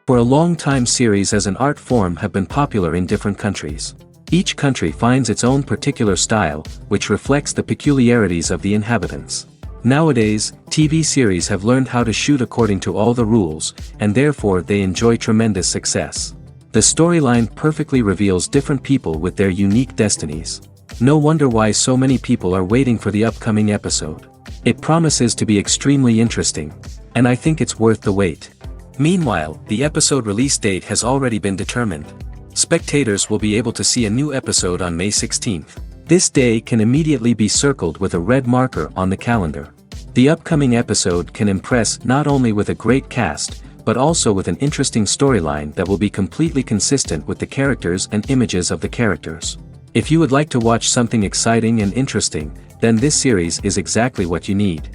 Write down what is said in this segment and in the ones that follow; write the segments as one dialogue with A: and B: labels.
A: For a long time, series as an art form have been popular in different countries. Each country finds its own particular style, which reflects the peculiarities of the inhabitants. Nowadays, TV series have learned how to shoot according to all the rules, and therefore they enjoy tremendous success. The storyline perfectly reveals different people with their unique destinies. No wonder why so many people are waiting for the upcoming episode. It promises to be extremely interesting, and I think it's worth the wait. Meanwhile, the episode release date has already been determined. Spectators will be able to see a new episode on May 16th. This day can immediately be circled with a red marker on the calendar. The upcoming episode can impress not only with a great cast, but also with an interesting storyline that will be completely consistent with the characters and images of the characters. If you would like to watch something exciting and interesting, then this series is exactly what you need.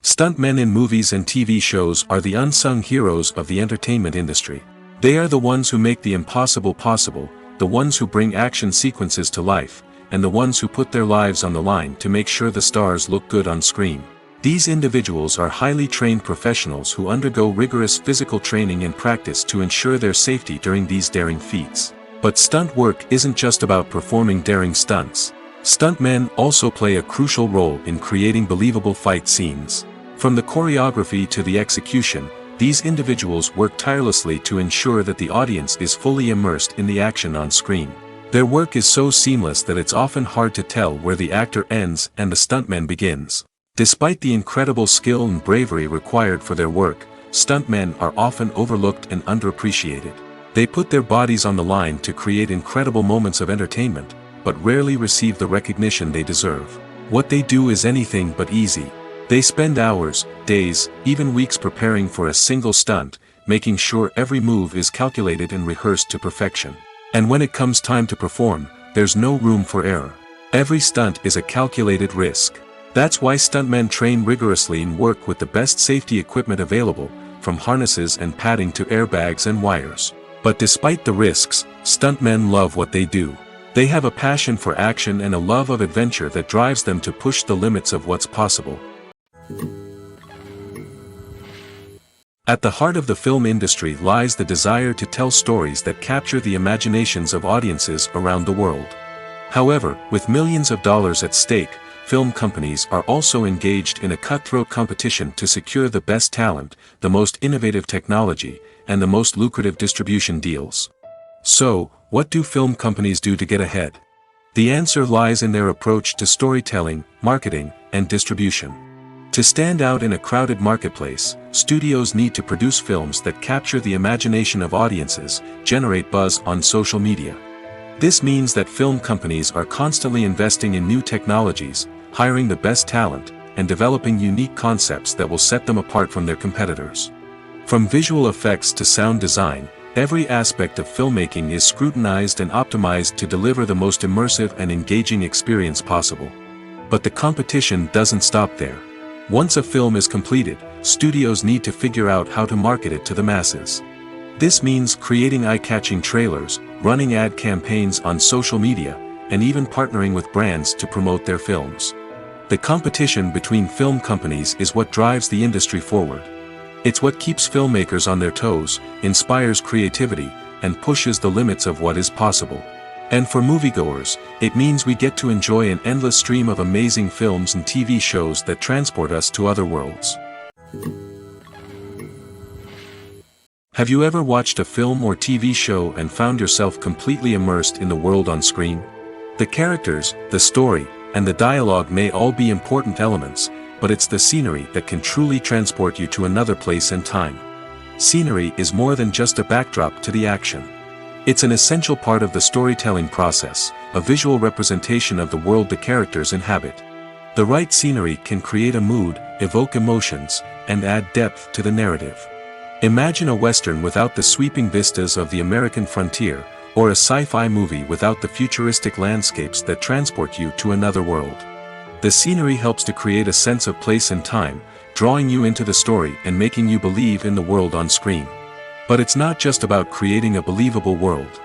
A: Stuntmen in movies and TV shows are the unsung heroes of the entertainment industry. They are the ones who make the impossible possible, the ones who bring action sequences to life, and the ones who put their lives on the line to make sure the stars look good on screen. These individuals are highly trained professionals who undergo rigorous physical training and practice to ensure their safety during these daring feats. But stunt work isn't just about performing daring stunts. Stuntmen also play a crucial role in creating believable fight scenes. From the choreography to the execution, these individuals work tirelessly to ensure that the audience is fully immersed in the action on screen. Their work is so seamless that it's often hard to tell where the actor ends and the stuntman begins. Despite the incredible skill and bravery required for their work, stuntmen are often overlooked and underappreciated. They put their bodies on the line to create incredible moments of entertainment, but rarely receive the recognition they deserve. What they do is anything but easy. They spend hours, days, even weeks preparing for a single stunt, making sure every move is calculated and rehearsed to perfection. And when it comes time to perform, there's no room for error. Every stunt is a calculated risk. That's why stuntmen train rigorously and work with the best safety equipment available, from harnesses and padding to airbags and wires. But despite the risks, stuntmen love what they do. They have a passion for action and a love of adventure that drives them to push the limits of what's possible. At the heart of the film industry lies the desire to tell stories that capture the imaginations of audiences around the world. However, with millions of dollars at stake, film companies are also engaged in a cutthroat competition to secure the best talent, the most innovative technology, and the most lucrative distribution deals. So, what do film companies do to get ahead? The answer lies in their approach to storytelling, marketing, and distribution. To stand out in a crowded marketplace, studios need to produce films that capture the imagination of audiences, generate buzz on social media. This means that film companies are constantly investing in new technologies, hiring the best talent, and developing unique concepts that will set them apart from their competitors. From visual effects to sound design, every aspect of filmmaking is scrutinized and optimized to deliver the most immersive and engaging experience possible. But the competition doesn't stop there. Once a film is completed, studios need to figure out how to market it to the masses. This means creating eye-catching trailers, running ad campaigns on social media, and even partnering with brands to promote their films. The competition between film companies is what drives the industry forward. It's what keeps filmmakers on their toes, inspires creativity, and pushes the limits of what is possible. And for moviegoers, it means we get to enjoy an endless stream of amazing films and TV shows that transport us to other worlds. Have you ever watched a film or TV show and found yourself completely immersed in the world on screen? The characters, the story, and the dialogue may all be important elements, but it's the scenery that can truly transport you to another place and time. Scenery is more than just a backdrop to the action. It's an essential part of the storytelling process, a visual representation of the world the characters inhabit. The right scenery can create a mood, evoke emotions, and add depth to the narrative. Imagine a Western without the sweeping vistas of the American frontier, or a sci-fi movie without the futuristic landscapes that transport you to another world. The scenery helps to create a sense of place and time, drawing you into the story and making you believe in the world on screen. But it's not just about creating a believable world.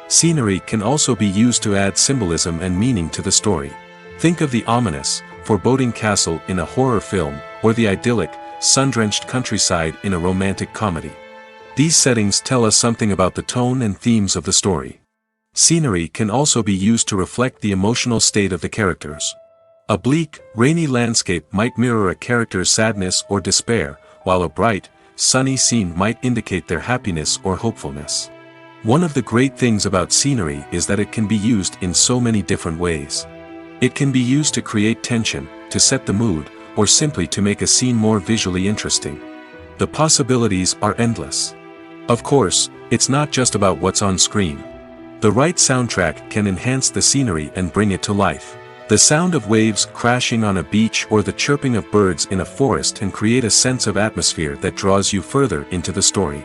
A: Scenery can also be used to add symbolism and meaning to the story. Think of the ominous, foreboding castle in a horror film, or the idyllic, sun-drenched countryside in a romantic comedy. These settings tell us something about the tone and themes of the story. Scenery can also be used to reflect the emotional state of the characters. A bleak, rainy landscape might mirror a character's sadness or despair, while a bright, sunny scene might indicate their happiness or hopefulness. One of the great things about scenery is that it can be used in so many different ways. It can be used to create tension, to set the mood, or simply to make a scene more visually interesting. The possibilities are endless. Of course, it's not just about what's on screen. The right soundtrack can enhance the scenery and bring it to life. The sound of waves crashing on a beach or the chirping of birds in a forest can create a sense of atmosphere that draws you further into the story.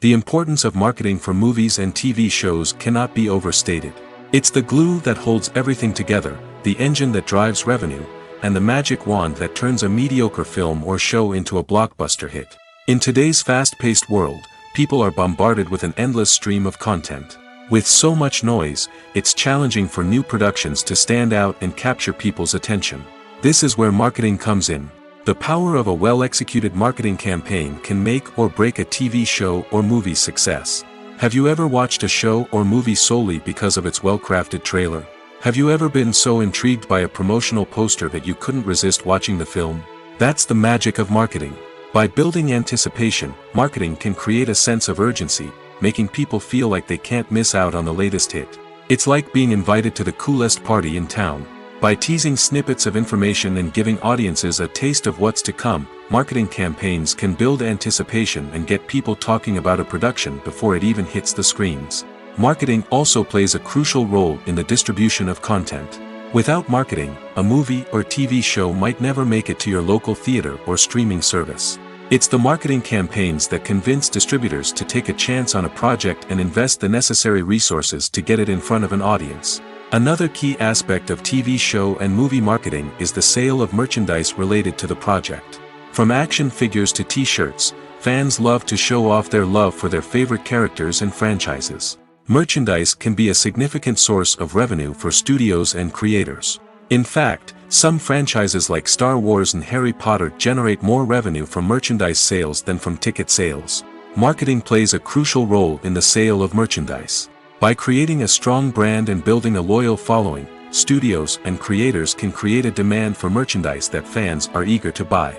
A: The importance of marketing for movies and TV shows cannot be overstated. It's the glue that holds everything together, the engine that drives revenue, and the magic wand that turns a mediocre film or show into a blockbuster hit. In today's fast-paced world, people are bombarded with an endless stream of content. With so much noise, it's challenging for new productions to stand out and capture people's attention. This is where marketing comes in. The power of a well-executed marketing campaign can make or break a TV show or movie's success. Have you ever watched a show or movie solely because of its well-crafted trailer? Have you ever been so intrigued by a promotional poster that you couldn't resist watching the film? That's the magic of marketing. By building anticipation, marketing can create a sense of urgency, making people feel like they can't miss out on the latest hit. It's like being invited to the coolest party in town. By teasing snippets of information and giving audiences a taste of what's to come, marketing campaigns can build anticipation and get people talking about a production before it even hits the screens. Marketing also plays a crucial role in the distribution of content. Without marketing, a movie or TV show might never make it to your local theater or streaming service. It's the marketing campaigns that convince distributors to take a chance on a project and invest the necessary resources to get it in front of an audience. Another key aspect of TV show and movie marketing is the sale of merchandise related to the project. From action figures to t-shirts, fans love to show off their love for their favorite characters and franchises. Merchandise can be a significant source of revenue for studios and creators. In fact, some franchises like Star Wars and Harry Potter generate more revenue from merchandise sales than from ticket sales. Marketing plays a crucial role in the sale of merchandise. By creating a strong brand and building a loyal following, studios and creators can create a demand for merchandise that fans are eager to buy.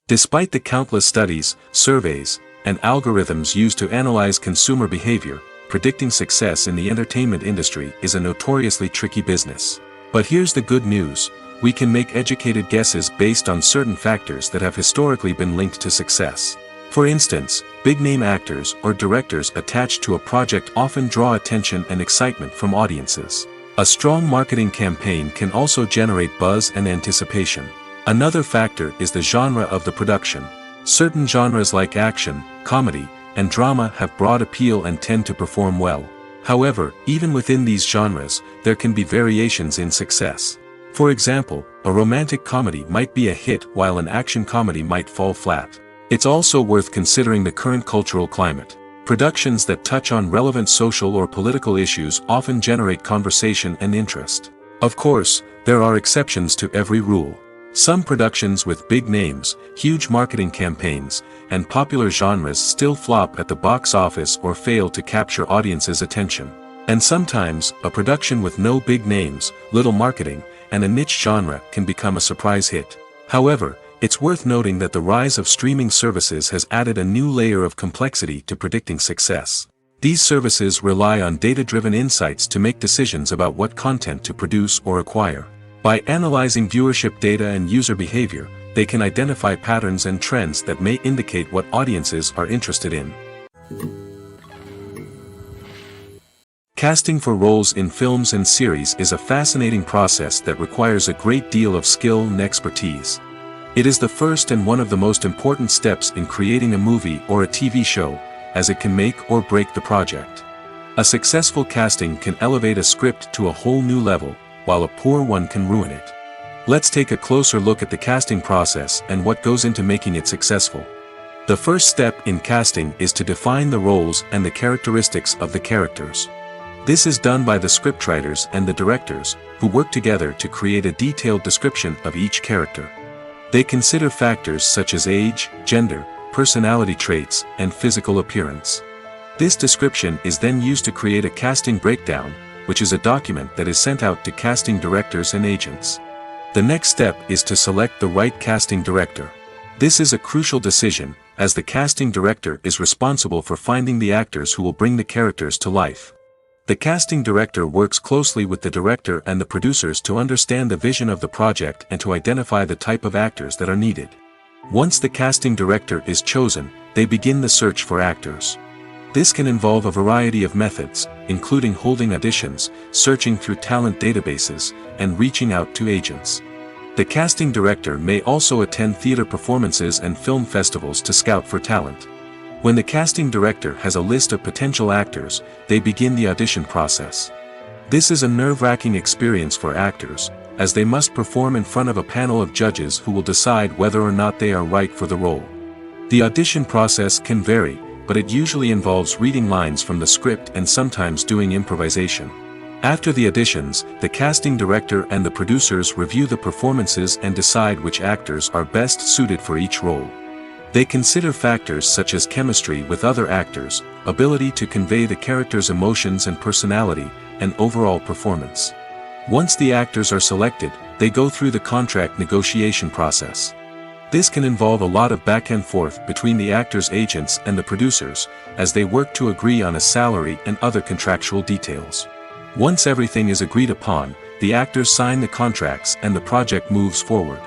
A: Despite the countless studies, surveys, and algorithms used to analyze consumer behavior, predicting success in the entertainment industry is a notoriously tricky business. But here's the good news: we can make educated guesses based on certain factors that have historically been linked to success. For instance, big-name actors or directors attached to a project often draw attention and excitement from audiences. A strong marketing campaign can also generate buzz and anticipation. Another factor is the genre of the production. Certain genres like action, comedy, and drama have broad appeal and tend to perform well. However, even within these genres, there can be variations in success. For example, a romantic comedy might be a hit while an action comedy might fall flat. It's also worth considering the current cultural climate. Productions that touch on relevant social or political issues often generate conversation and interest. Of course, there are exceptions to every rule. Some productions with big names, huge marketing campaigns, and popular genres still flop at the box office or fail to capture audiences' attention. And sometimes, a production with no big names, little marketing, and a niche genre can become a surprise hit. However, it's worth noting that the rise of streaming services has added a new layer of complexity to predicting success. These services rely on data-driven insights to make decisions about what content to produce or acquire. By analyzing viewership data and user behavior, they can identify patterns and trends that may indicate what audiences are interested in. Casting for roles in films and series is a fascinating process that requires a great deal of skill and expertise. It is the first and one of the most important steps in creating a movie or a TV show, as it can make or break the project. A successful casting can elevate a script to a whole new level, while a poor one can ruin it. Let's take a closer look at the casting process and what goes into making it successful. The first step in casting is to define the roles and the characteristics of the characters. This is done by the scriptwriters and the directors, who work together to create a detailed description of each character. They consider factors such as age, gender, personality traits, and physical appearance. This description is then used to create a casting breakdown, which is a document that is sent out to casting directors and agents. The next step is to select the right casting director. This is a crucial decision, as the casting director is responsible for finding the actors who will bring the characters to life. The casting director works closely with the director and the producers to understand the vision of the project and to identify the type of actors that are needed. Once the casting director is chosen, they begin the search for actors. This can involve a variety of methods, including holding auditions, searching through talent databases, and reaching out to agents. The casting director may also attend theater performances and film festivals to scout for talent. When the casting director has a list of potential actors, they begin the audition process. This is a nerve-wracking experience for actors, as they must perform in front of a panel of judges who will decide whether or not they are right for the role. The audition process can vary, but it usually involves reading lines from the script and sometimes doing improvisation. After the auditions, the casting director and the producers review the performances and decide which actors are best suited for each role. They consider factors such as chemistry with other actors, ability to convey the character's emotions and personality, and overall performance. Once the actors are selected, they go through the contract negotiation process. This can involve a lot of back and forth between the actors' agents and the producers, as they work to agree on a salary and other contractual details. Once everything is agreed upon, the actors sign the contracts and the project moves forward.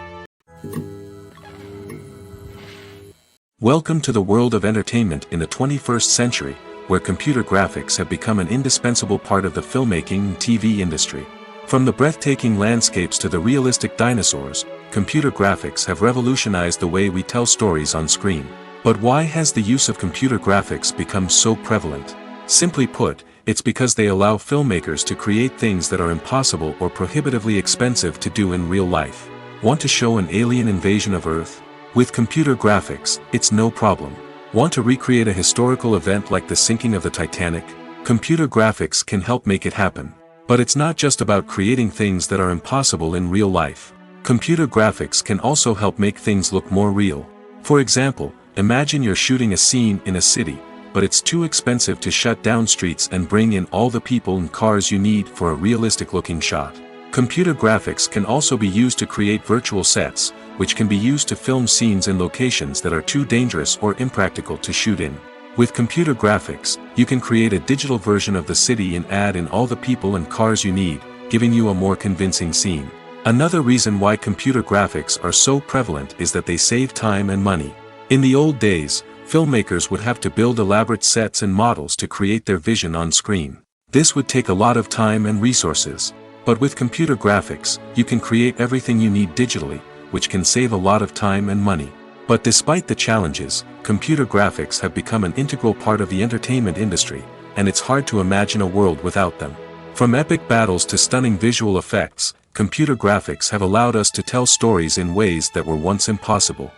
A: Welcome to the world of entertainment in the 21st century, where computer graphics have become an indispensable part of the filmmaking and TV industry. From the breathtaking landscapes to the realistic dinosaurs, computer graphics have revolutionized the way we tell stories on screen. But why has the use of computer graphics become so prevalent? Simply put, it's because they allow filmmakers to create things that are impossible or prohibitively expensive to do in real life. Want to show an alien invasion of Earth? With computer graphics, it's no problem. Want to recreate a historical event like the sinking of the Titanic? Computer graphics can help make it happen. But it's not just about creating things that are impossible in real life. Computer graphics can also help make things look more real. For example, imagine you're shooting a scene in a city, but it's too expensive to shut down streets and bring in all the people and cars you need for a realistic-looking shot. Computer graphics can also be used to create virtual sets, which can be used to film scenes in locations that are too dangerous or impractical to shoot in. With computer graphics, you can create a digital version of the city and add in all the people and cars you need, giving you a more convincing scene. Another reason why computer graphics are so prevalent is that they save time and money. In the old days, filmmakers would have to build elaborate sets and models to create their vision on screen. This would take a lot of time and resources. But with computer graphics, you can create everything you need digitally, which can save a lot of time and money. But despite the challenges, computer graphics have become an integral part of the entertainment industry, and it's hard to imagine a world without them. From epic battles to stunning visual effects, computer graphics have allowed us to tell stories in ways that were once impossible.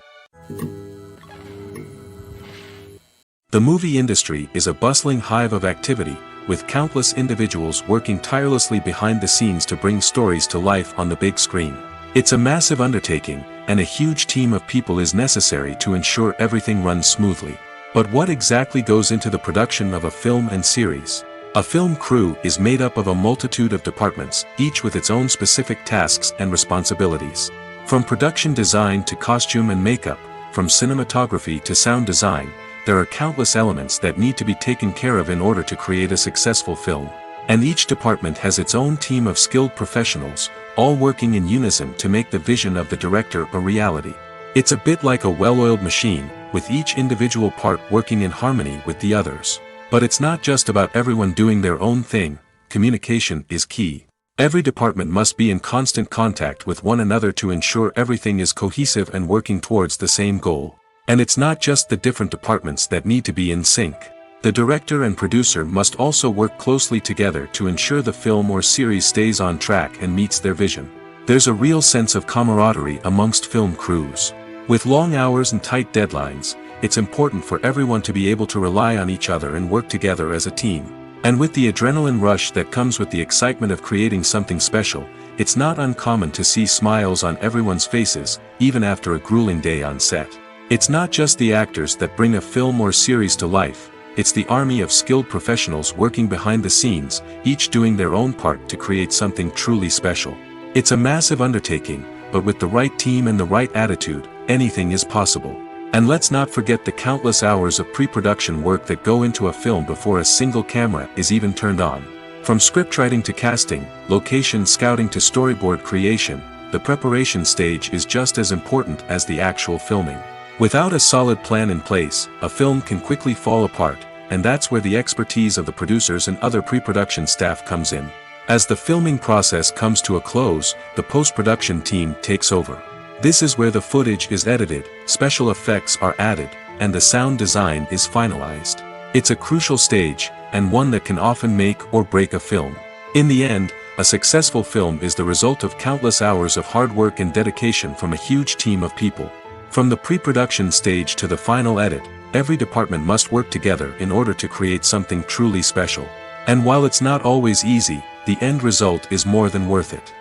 A: The movie industry is a bustling hive of activity, with countless individuals working tirelessly behind the scenes to bring stories to life on the big screen. It's a massive undertaking, and a huge team of people is necessary to ensure everything runs smoothly. But what exactly goes into the production of a film and series? A film crew is made up of a multitude of departments, each with its own specific tasks and responsibilities. From production design to costume and makeup, from cinematography to sound design, there are countless elements that need to be taken care of in order to create a successful film. And each department has its own team of skilled professionals, all working in unison to make the vision of the director a reality. It's a bit like a well-oiled machine, with each individual part working in harmony with the others. But it's not just about everyone doing their own thing. Communication is key. Every department must be in constant contact with one another to ensure everything is cohesive and working towards the same goal. And it's not just the different departments that need to be in sync. The director and producer must also work closely together to ensure the film or series stays on track and meets their vision. There's a real sense of camaraderie amongst film crews. With long hours and tight deadlines, it's important for everyone to be able to rely on each other and work together as a team. And with the adrenaline rush that comes with the excitement of creating something special, it's not uncommon to see smiles on everyone's faces, even after a grueling day on set. It's not just the actors that bring a film or series to life, it's the army of skilled professionals working behind the scenes, each doing their own part to create something truly special. It's a massive undertaking, but with the right team and the right attitude, anything is possible. And let's not forget the countless hours of pre-production work that go into a film before a single camera is even turned on. From scriptwriting to casting, location scouting to storyboard creation, the preparation stage is just as important as the actual filming. Without a solid plan in place, a film can quickly fall apart, and that's where the expertise of the producers and other pre-production staff comes in. As the filming process comes to a close, the post-production team takes over. This is where the footage is edited, special effects are added, and the sound design is finalized. It's a crucial stage, and one that can often make or break a film. In the end, a successful film is the result of countless hours of hard work and dedication from a huge team of people. From the pre-production stage to the final edit, every department must work together in order to create something truly special. And while it's not always easy, the end result is more than worth it.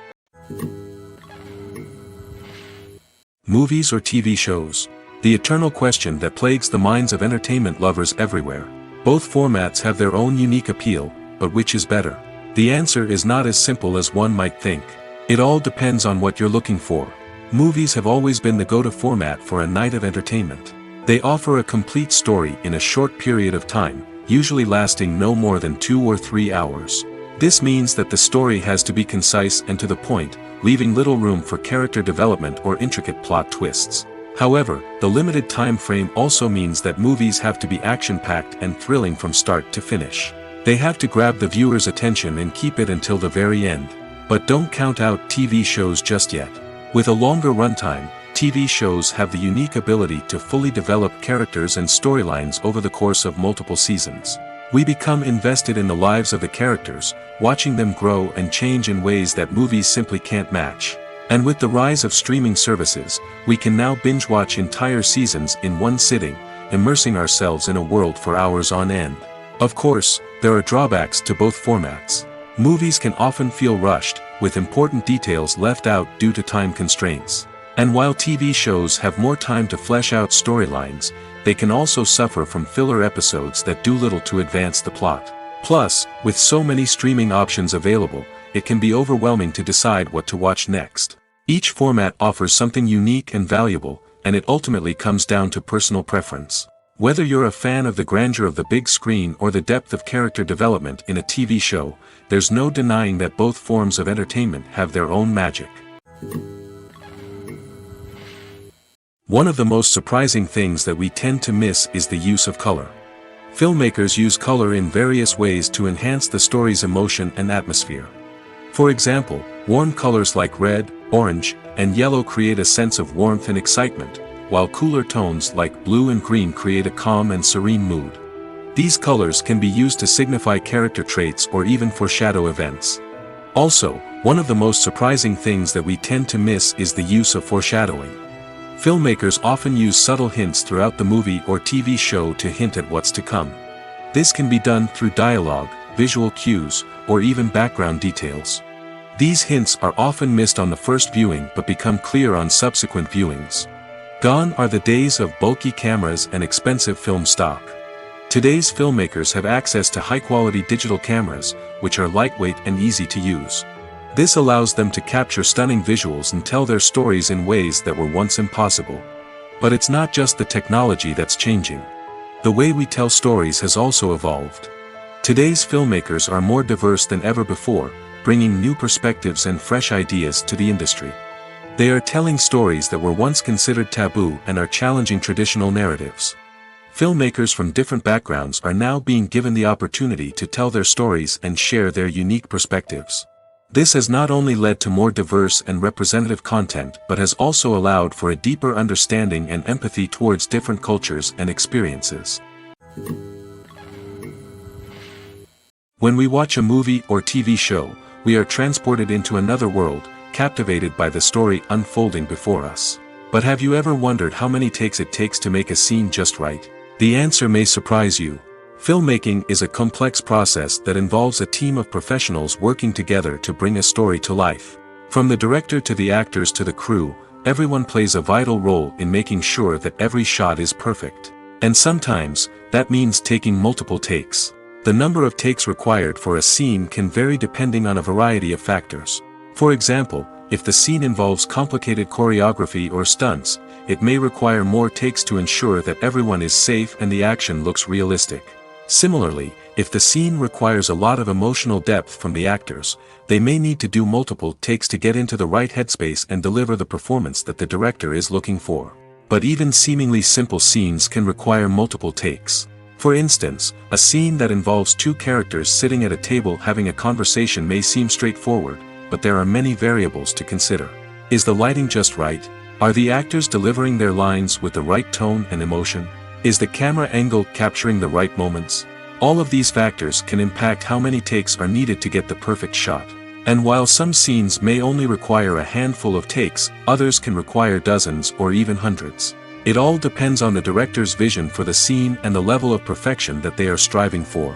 A: Movies or TV shows? The eternal question that plagues the minds of entertainment lovers everywhere. Both formats have their own unique appeal, but which is better? The answer is not as simple as one might think. It all depends on what you're looking for. Movies have always been the go-to format for a night of entertainment. They offer a complete story in a short period of time, usually lasting no more than 2 or 3 hours. This means that the story has to be concise and to the point, leaving little room for character development or intricate plot twists. However, the limited time frame also means that movies have to be action-packed and thrilling from start to finish. They have to grab the viewer's attention and keep it until the very end. But don't count out TV shows just yet. With a longer runtime, TV shows have the unique ability to fully develop characters and storylines over the course of multiple seasons. We become invested in the lives of the characters, watching them grow and change in ways that movies simply can't match. And with the rise of streaming services, we can now binge-watch entire seasons in one sitting, immersing ourselves in a world for hours on end. Of course, there are drawbacks to both formats. Movies can often feel rushed, with important details left out due to time constraints. And while TV shows have more time to flesh out storylines, they can also suffer from filler episodes that do little to advance the plot. Plus, with so many streaming options available, it can be overwhelming to decide what to watch next. Each format offers something unique and valuable, and it ultimately comes down to personal preference. Whether you're a fan of the grandeur of the big screen or the depth of character development in a TV show, there's no denying that both forms of entertainment have their own magic. One of the most surprising things that we tend to miss is the use of color. Filmmakers use color in various ways to enhance the story's emotion and atmosphere. For example, warm colors like red, orange, and yellow create a sense of warmth and excitement, while cooler tones like blue and green create a calm and serene mood. These colors can be used to signify character traits or even foreshadow events. Also, one of the most surprising things that we tend to miss is the use of foreshadowing. Filmmakers often use subtle hints throughout the movie or TV show to hint at what's to come. This can be done through dialogue, visual cues, or even background details. These hints are often missed on the first viewing but become clear on subsequent viewings. Gone are the days of bulky cameras and expensive film stock. Today's filmmakers have access to high-quality digital cameras, which are lightweight and easy to use. This allows them to capture stunning visuals and tell their stories in ways that were once impossible. But it's not just the technology that's changing. The way we tell stories has also evolved. Today's filmmakers are more diverse than ever before, bringing new perspectives and fresh ideas to the industry. They are telling stories that were once considered taboo and are challenging traditional narratives. Filmmakers from different backgrounds are now being given the opportunity to tell their stories and share their unique perspectives. This has not only led to more diverse and representative content but has also allowed for a deeper understanding and empathy towards different cultures and experiences. When we watch a movie or TV show, we are transported into another world, captivated by the story unfolding before us. But have you ever wondered how many takes it takes to make a scene just right? The answer may surprise you. Filmmaking is a complex process that involves a team of professionals working together to bring a story to life. From the director to the actors to the crew, everyone plays a vital role in making sure that every shot is perfect. And sometimes, that means taking multiple takes. The number of takes required for a scene can vary depending on a variety of factors. For example, if the scene involves complicated choreography or stunts, it may require more takes to ensure that everyone is safe and the action looks realistic. Similarly, if the scene requires a lot of emotional depth from the actors, they may need to do multiple takes to get into the right headspace and deliver the performance that the director is looking for. But even seemingly simple scenes can require multiple takes. For instance, a scene that involves two characters sitting at a table having a conversation may seem straightforward, but there are many variables to consider. Is the lighting just right? Are the actors delivering their lines with the right tone and emotion? Is the camera angle capturing the right moments? All of these factors can impact how many takes are needed to get the perfect shot. And while some scenes may only require a handful of takes, others can require dozens or even hundreds. It all depends on the director's vision for the scene and the level of perfection that they are striving for.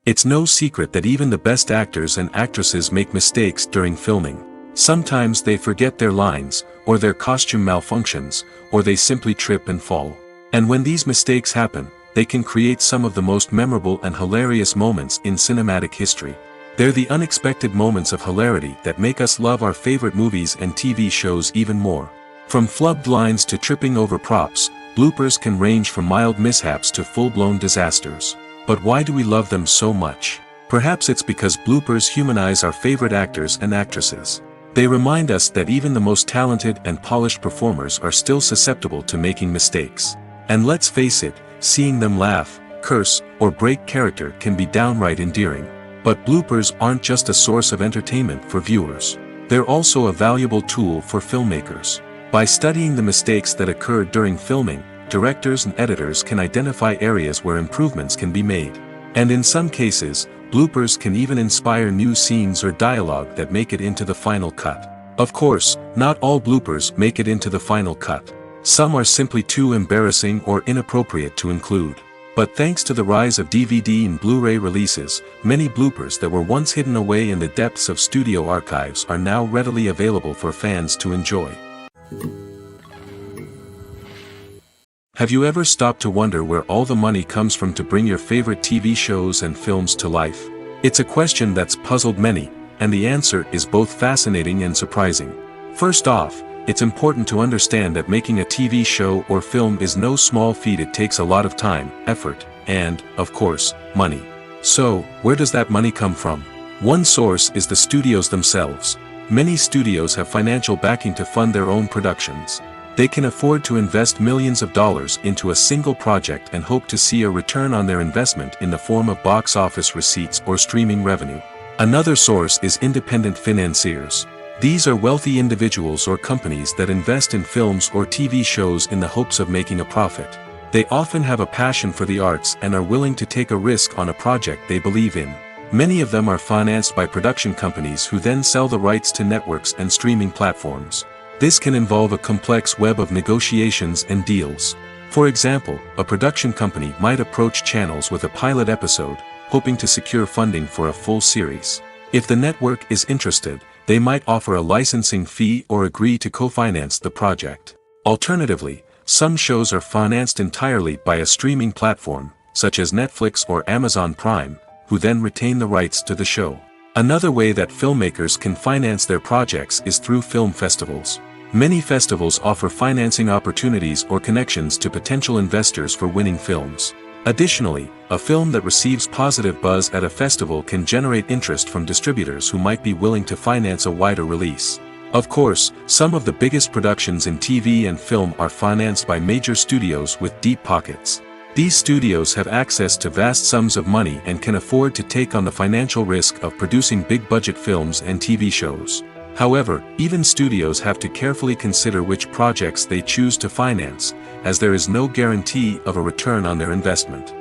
A: It's no secret that even the best actors and actresses make mistakes during filming. Sometimes they forget their lines, or their costume malfunctions, or they simply trip and fall. And when these mistakes happen, they can create some of the most memorable and hilarious moments in cinematic history. They're the unexpected moments of hilarity that make us love our favorite movies and TV shows even more. From flubbed lines to tripping over props, bloopers can range from mild mishaps to full-blown disasters. But why do we love them so much? Perhaps it's because bloopers humanize our favorite actors and actresses. They remind us that even the most talented and polished performers are still susceptible to making mistakes. And let's face it, seeing them laugh, curse, or break character can be downright endearing. But bloopers aren't just a source of entertainment for viewers. They're also a valuable tool for filmmakers. By studying the mistakes that occurred during filming, directors and editors can identify areas where improvements can be made. And in some cases, bloopers can even inspire new scenes or dialogue that make it into the final cut. Of course, not all bloopers make it into the final cut. Some are simply too embarrassing or inappropriate to include. But thanks to the rise of DVD and Blu-ray releases, many bloopers that were once hidden away in the depths of studio archives are now readily available for fans to enjoy. Have you ever stopped to wonder where all the money comes from to bring your favorite TV shows and films to life? It's a question that's puzzled many, and the answer is both fascinating and surprising. First off, it's important to understand that making a TV show or film is no small feat. It takes a lot of time, effort, and, of course, money. So, where does that money come from? One source is the studios themselves. Many studios have financial backing to fund their own productions. They can afford to invest millions of dollars into a single project and hope to see a return on their investment in the form of box office receipts or streaming revenue. Another source is independent financiers. These are wealthy individuals or companies that invest in films or TV shows in the hopes of making a profit. They often have a passion for the arts and are willing to take a risk on a project they believe in. Many of them are financed by production companies who then sell the rights to networks and streaming platforms. This can involve a complex web of negotiations and deals. For example, a production company might approach channels with a pilot episode, hoping to secure funding for a full series. If the network is interested, they might offer a licensing fee or agree to co-finance the project. Alternatively, some shows are financed entirely by a streaming platform, such as Netflix or Amazon Prime, who then retain the rights to the show. Another way that filmmakers can finance their projects is through film festivals. Many festivals offer financing opportunities or connections to potential investors for winning films. Additionally, a film that receives positive buzz at a festival can generate interest from distributors who might be willing to finance a wider release. Of course, some of the biggest productions in TV and film are financed by major studios with deep pockets. These studios have access to vast sums of money and can afford to take on the financial risk of producing big-budget films and TV shows. However, even studios have to carefully consider which projects they choose to finance, as there is no guarantee of a return on their investment.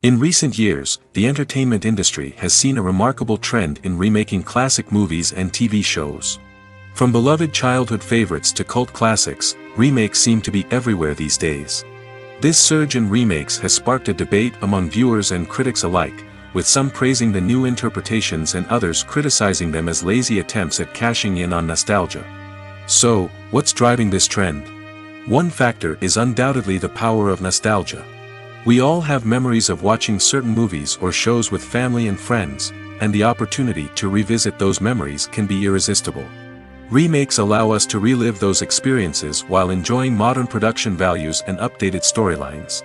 A: In recent years, the entertainment industry has seen a remarkable trend in remaking classic movies and TV shows. From beloved childhood favorites to cult classics, remakes seem to be everywhere these days. This surge in remakes has sparked a debate among viewers and critics alike, with some praising the new interpretations and others criticizing them as lazy attempts at cashing in on nostalgia. So, what's driving this trend? One factor is undoubtedly the power of nostalgia. We all have memories of watching certain movies or shows with family and friends, and the opportunity to revisit those memories can be irresistible. Remakes allow us to relive those experiences while enjoying modern production values and updated storylines.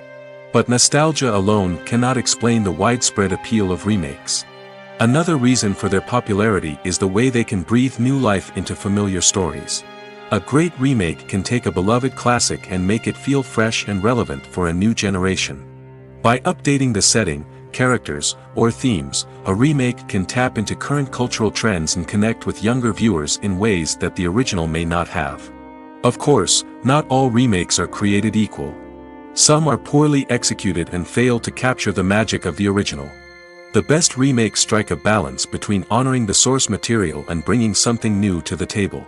A: But nostalgia alone cannot explain the widespread appeal of remakes. Another reason for their popularity is the way they can breathe new life into familiar stories. A great remake can take a beloved classic and make it feel fresh and relevant for a new generation. By updating the setting, characters, or themes, a remake can tap into current cultural trends and connect with younger viewers in ways that the original may not have. Of course, not all remakes are created equal. Some are poorly executed and fail to capture the magic of the original. The best remakes strike a balance between honoring the source material and bringing something new to the table.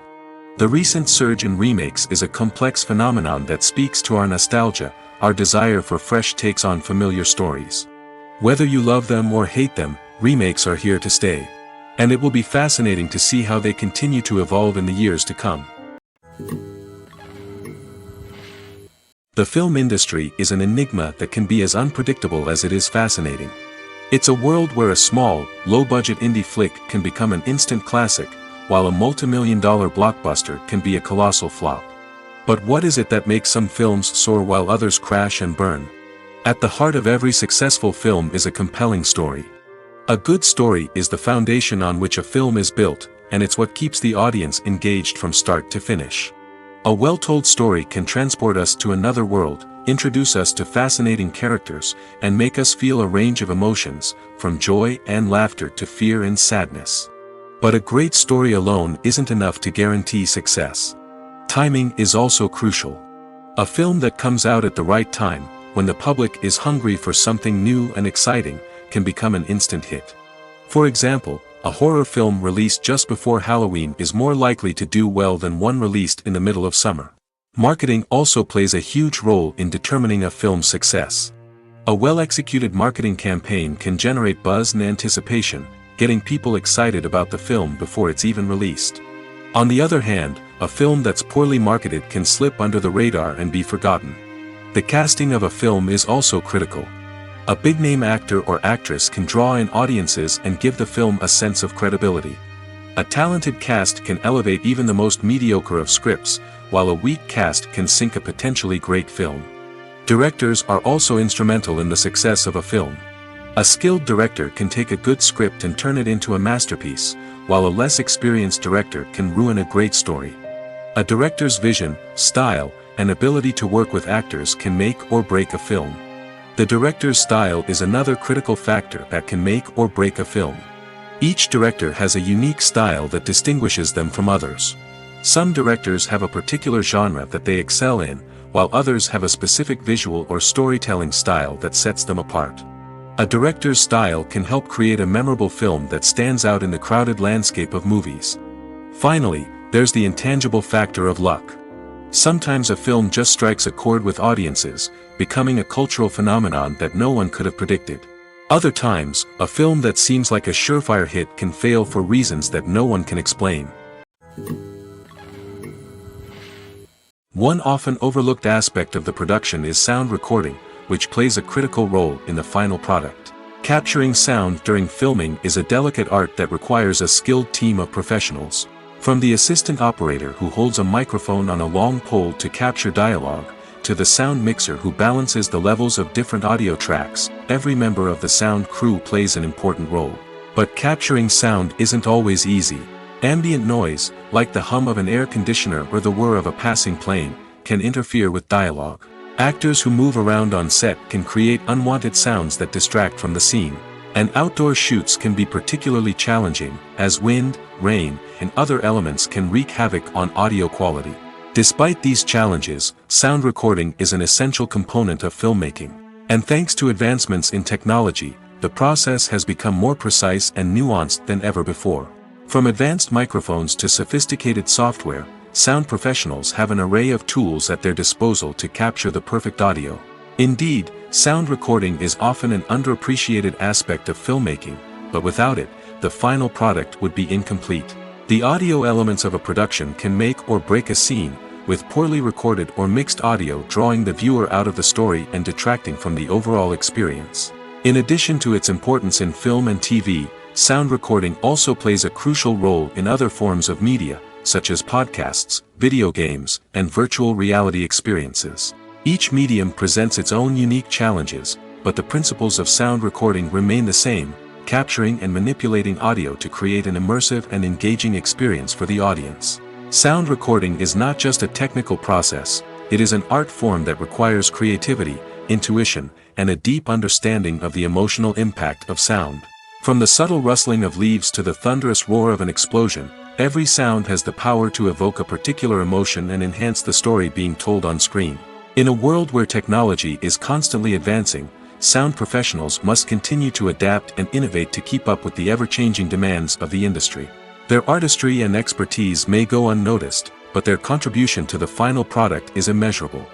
A: The recent surge in remakes is a complex phenomenon that speaks to our nostalgia, our desire for fresh takes on familiar stories. Whether you love them or hate them, remakes are here to stay. And it will be fascinating to see how they continue to evolve in the years to come. The film industry is an enigma that can be as unpredictable as it is fascinating. It's a world where a small, low-budget indie flick can become an instant classic, while a multi-million-dollar blockbuster can be a colossal flop. But what is it that makes some films soar while others crash and burn? At the heart of every successful film is a compelling story. A good story is the foundation on which a film is built, and it's what keeps the audience engaged from start to finish. A well-told story can transport us to another world, introduce us to fascinating characters, and make us feel a range of emotions, from joy and laughter to fear and sadness. But a great story alone isn't enough to guarantee success. Timing is also crucial. A film that comes out at the right time, when the public is hungry for something new and exciting, can become an instant hit. For example, a horror film released just before Halloween is more likely to do well than one released in the middle of summer. Marketing also plays a huge role in determining a film's success. A well-executed marketing campaign can generate buzz and anticipation, getting people excited about the film before it's even released. On the other hand, a film that's poorly marketed can slip under the radar and be forgotten. The casting of a film is also critical. A big-name actor or actress can draw in audiences and give the film a sense of credibility. A talented cast can elevate even the most mediocre of scripts, while a weak cast can sink a potentially great film. Directors are also instrumental in the success of a film. A skilled director can take a good script and turn it into a masterpiece, while a less experienced director can ruin a great story. A director's vision, style, and ability to work with actors can make or break a film. The director's style is another critical factor that can make or break a film. Each director has a unique style that distinguishes them from others. Some directors have a particular genre that they excel in, while others have a specific visual or storytelling style that sets them apart. A director's style can help create a memorable film that stands out in the crowded landscape of movies. Finally, there's the intangible factor of luck. Sometimes a film just strikes a chord with audiences, becoming a cultural phenomenon that no one could have predicted. Other times, a film that seems like a surefire hit can fail for reasons that no one can explain. One often overlooked aspect of the production is sound recording, which plays a critical role in the final product. Capturing sound during filming is a delicate art that requires a skilled team of professionals. From the assistant operator who holds a microphone on a long pole to capture dialogue, to the sound mixer who balances the levels of different audio tracks, every member of the sound crew plays an important role. But capturing sound isn't always easy. Ambient noise, like the hum of an air conditioner or the whir of a passing plane, can interfere with dialogue. Actors who move around on set can create unwanted sounds that distract from the scene. And outdoor shoots can be particularly challenging, as wind, rain, and other elements can wreak havoc on audio quality. Despite these challenges, sound recording is an essential component of filmmaking. And thanks to advancements in technology, the process has become more precise and nuanced than ever before. From advanced microphones to sophisticated software, sound professionals have an array of tools at their disposal to capture the perfect audio. Indeed, sound recording is often an underappreciated aspect of filmmaking, but without it, the final product would be incomplete. The audio elements of a production can make or break a scene, with poorly recorded or mixed audio drawing the viewer out of the story and detracting from the overall experience. In addition to its importance in film and TV, sound recording also plays a crucial role in other forms of media, such as podcasts, video games, and virtual reality experiences. Each medium presents its own unique challenges, but the principles of sound recording remain the same, capturing and manipulating audio to create an immersive and engaging experience for the audience. Sound recording is not just a technical process, it is an art form that requires creativity, intuition, and a deep understanding of the emotional impact of sound. From the subtle rustling of leaves to the thunderous roar of an explosion, every sound has the power to evoke a particular emotion and enhance the story being told on screen. In a world where technology is constantly advancing, sound professionals must continue to adapt and innovate to keep up with the ever-changing demands of the industry. Their artistry and expertise may go unnoticed, but their contribution to the final product is immeasurable.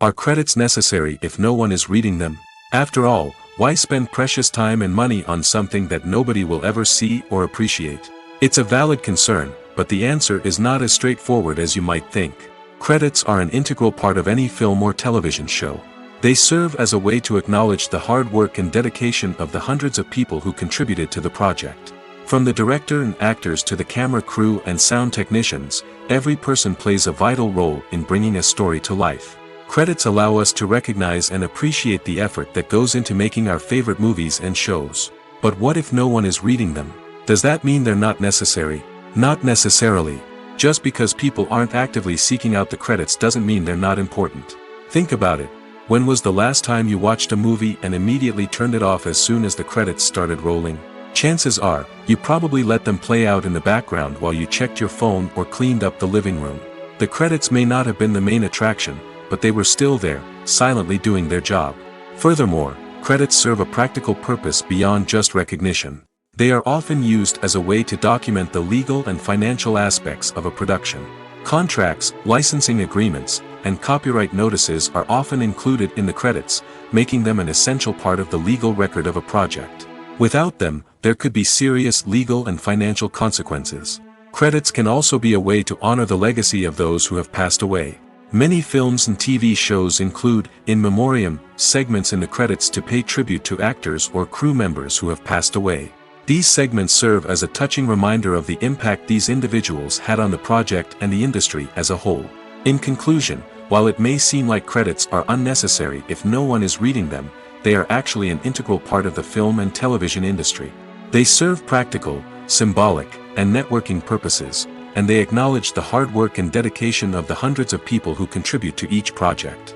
A: Are credits necessary if no one is reading them? After all, why spend precious time and money on something that nobody will ever see or appreciate? It's a valid concern, but the answer is not as straightforward as you might think. Credits are an integral part of any film or television show. They serve as a way to acknowledge the hard work and dedication of the hundreds of people who contributed to the project. From the director and actors to the camera crew and sound technicians, every person plays a vital role in bringing a story to life. Credits allow us to recognize and appreciate the effort that goes into making our favorite movies and shows. But what if no one is reading them? Does that mean they're not necessary? Not necessarily. Just because people aren't actively seeking out the credits doesn't mean they're not important. Think about it. When was the last time you watched a movie and immediately turned it off as soon as the credits started rolling? Chances are, you probably let them play out in the background while you checked your phone or cleaned up the living room. The credits may not have been the main attraction, but they were still there, silently doing their job. Furthermore, credits serve a practical purpose beyond just recognition. They are often used as a way to document the legal and financial aspects of a production. Contracts, licensing agreements, and copyright notices are often included in the credits, making them an essential part of the legal record of a project. Without them, there could be serious legal and financial consequences. Credits can also be a way to honor the legacy of those who have passed away. Many films and TV shows include, in memoriam, segments in the credits to pay tribute to actors or crew members who have passed away. These segments serve as a touching reminder of the impact these individuals had on the project and the industry as a whole. In conclusion, while it may seem like credits are unnecessary if no one is reading them, they are actually an integral part of the film and television industry. They serve practical, symbolic, and networking purposes, and they acknowledge the hard work and dedication of the hundreds of people who contribute to each project.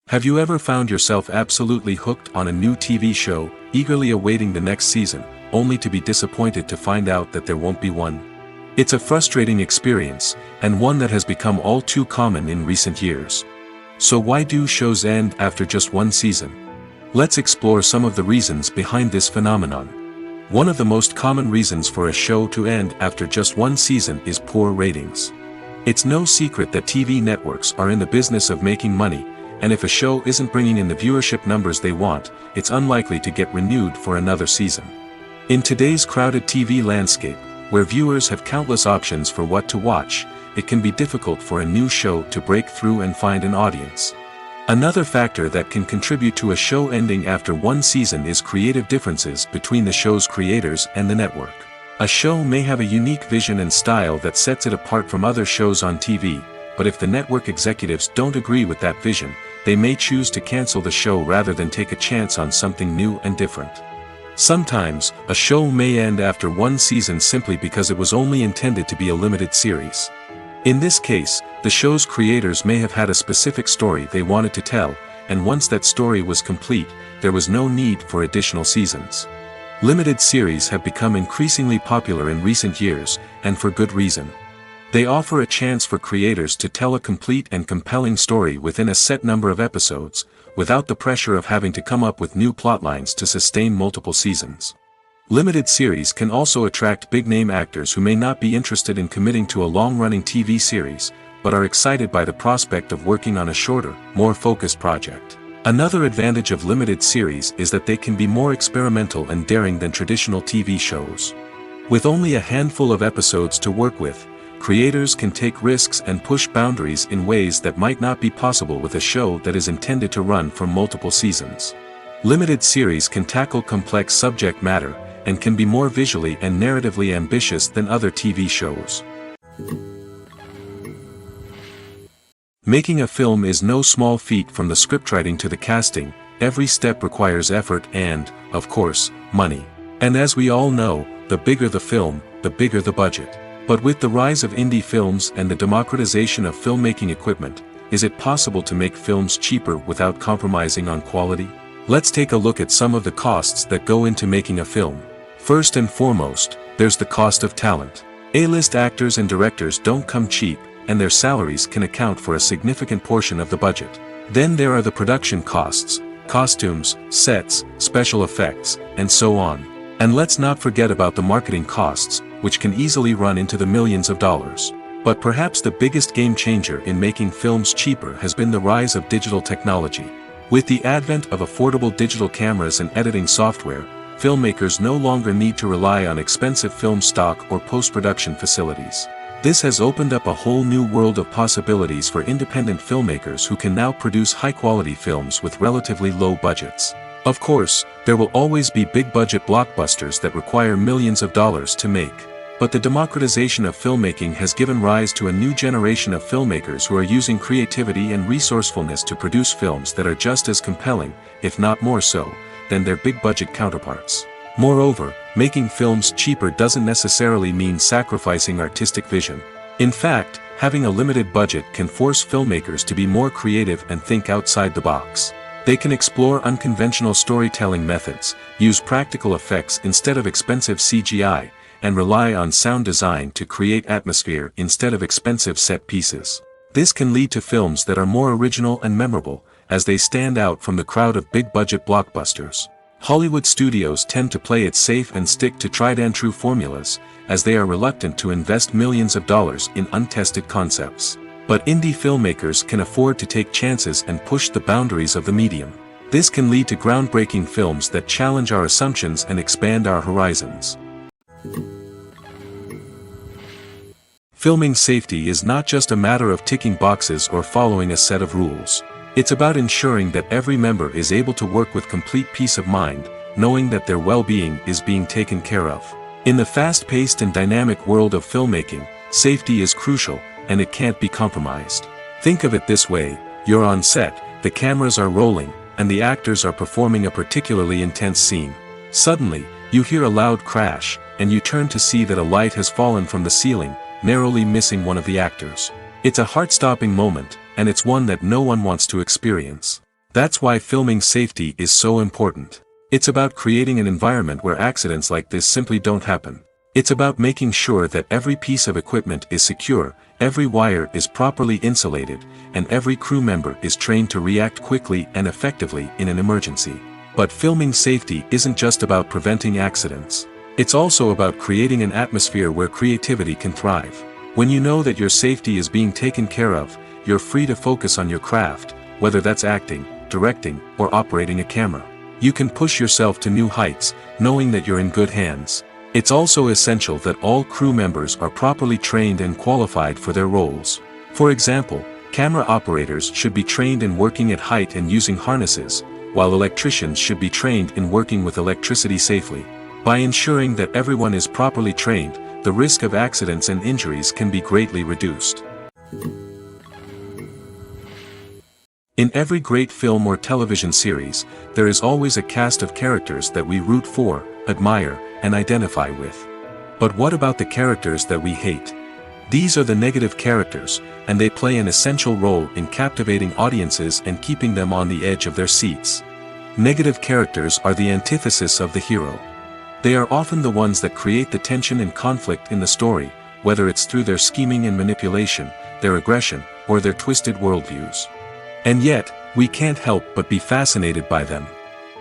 A: Have you ever found yourself absolutely hooked on a new TV show, eagerly awaiting the next season, only to be disappointed to find out that there won't be one? It's a frustrating experience, and one that has become all too common in recent years. So why do shows end after just one season? Let's explore some of the reasons behind this phenomenon. One of the most common reasons for a show to end after just one season is poor ratings. It's no secret that TV networks are in the business of making money, and if a show isn't bringing in the viewership numbers they want, it's unlikely to get renewed for another season. In today's crowded TV landscape, where viewers have countless options for what to watch, it can be difficult for a new show to break through and find an audience. Another factor that can contribute to a show ending after one season is creative differences between the show's creators and the network. A show may have a unique vision and style that sets it apart from other shows on TV, but if the network executives don't agree with that vision, they may choose to cancel the show rather than take a chance on something new and different. Sometimes, a show may end after one season simply because it was only intended to be a limited series. In this case, the show's creators may have had a specific story they wanted to tell, and once that story was complete, there was no need for additional seasons. Limited series have become increasingly popular in recent years, and for good reason. They offer a chance for creators to tell a complete and compelling story within a set number of episodes, without the pressure of having to come up with new plotlines to sustain multiple seasons. Limited series can also attract big-name actors who may not be interested in committing to a long-running TV series, but are excited by the prospect of working on a shorter, more focused project. Another advantage of limited series is that they can be more experimental and daring than traditional TV shows. With only a handful of episodes to work with, creators can take risks and push boundaries in ways that might not be possible with a show that is intended to run for multiple seasons. Limited series can tackle complex subject matter, and can be more visually and narratively ambitious than other TV shows. Making a film is no small feat. From the scriptwriting to the casting, every step requires effort and, of course, money. And as we all know, the bigger the film, the bigger the budget. But with the rise of indie films and the democratization of filmmaking equipment, is it possible to make films cheaper without compromising on quality? Let's take a look at some of the costs that go into making a film. First and foremost, there's the cost of talent. A-list actors and directors don't come cheap, and their salaries can account for a significant portion of the budget. Then there are the production costs, costumes, sets, special effects, and so on. And let's not forget about the marketing costs, which can easily run into the millions of dollars. But perhaps the biggest game changer in making films cheaper has been the rise of digital technology. With the advent of affordable digital cameras and editing software, filmmakers no longer need to rely on expensive film stock or post-production facilities. This has opened up a whole new world of possibilities for independent filmmakers who can now produce high-quality films with relatively low budgets. Of course, there will always be big-budget blockbusters that require millions of dollars to make. But the democratization of filmmaking has given rise to a new generation of filmmakers who are using creativity and resourcefulness to produce films that are just as compelling, if not more so, than their big-budget counterparts. Moreover, making films cheaper doesn't necessarily mean sacrificing artistic vision. In fact, having a limited budget can force filmmakers to be more creative and think outside the box. They can explore unconventional storytelling methods, use practical effects instead of expensive CGI, and rely on sound design to create atmosphere instead of expensive set pieces. This can lead to films that are more original and memorable, as they stand out from the crowd of big-budget blockbusters. Hollywood studios tend to play it safe and stick to tried-and-true formulas, as they are reluctant to invest millions of dollars in untested concepts. But indie filmmakers can afford to take chances and push the boundaries of the medium. This can lead to groundbreaking films that challenge our assumptions and expand our horizons. Filming safety is not just a matter of ticking boxes or following a set of rules. It's about ensuring that every member is able to work with complete peace of mind, knowing that their well-being is being taken care of. In the fast-paced and dynamic world of filmmaking, safety is crucial, and it can't be compromised. Think of it this way: you're on set, the cameras are rolling, and the actors are performing a particularly intense scene. Suddenly, you hear a loud crash, and you turn to see that a light has fallen from the ceiling, narrowly missing one of the actors. It's a heart-stopping moment, and it's one that no one wants to experience. That's why filming safety is so important. It's about creating an environment where accidents like this simply don't happen. It's about making sure that every piece of equipment is secure, every wire is properly insulated, and every crew member is trained to react quickly and effectively in an emergency. But filming safety isn't just about preventing accidents. It's also about creating an atmosphere where creativity can thrive. When you know that your safety is being taken care of, you're free to focus on your craft, whether that's acting, directing, or operating a camera. You can push yourself to new heights, knowing that you're in good hands. It's also essential that all crew members are properly trained and qualified for their roles. For example, camera operators should be trained in working at height and using harnesses, while electricians should be trained in working with electricity safely. By ensuring that everyone is properly trained, the risk of accidents and injuries can be greatly reduced. In every great film or television series, there is always a cast of characters that we root for, admire, and identify with. But what about the characters that we hate? These are the negative characters, and they play an essential role in captivating audiences and keeping them on the edge of their seats. Negative characters are the antithesis of the hero. They are often the ones that create the tension and conflict in the story, whether it's through their scheming and manipulation, their aggression, or their twisted worldviews. And yet, we can't help but be fascinated by them.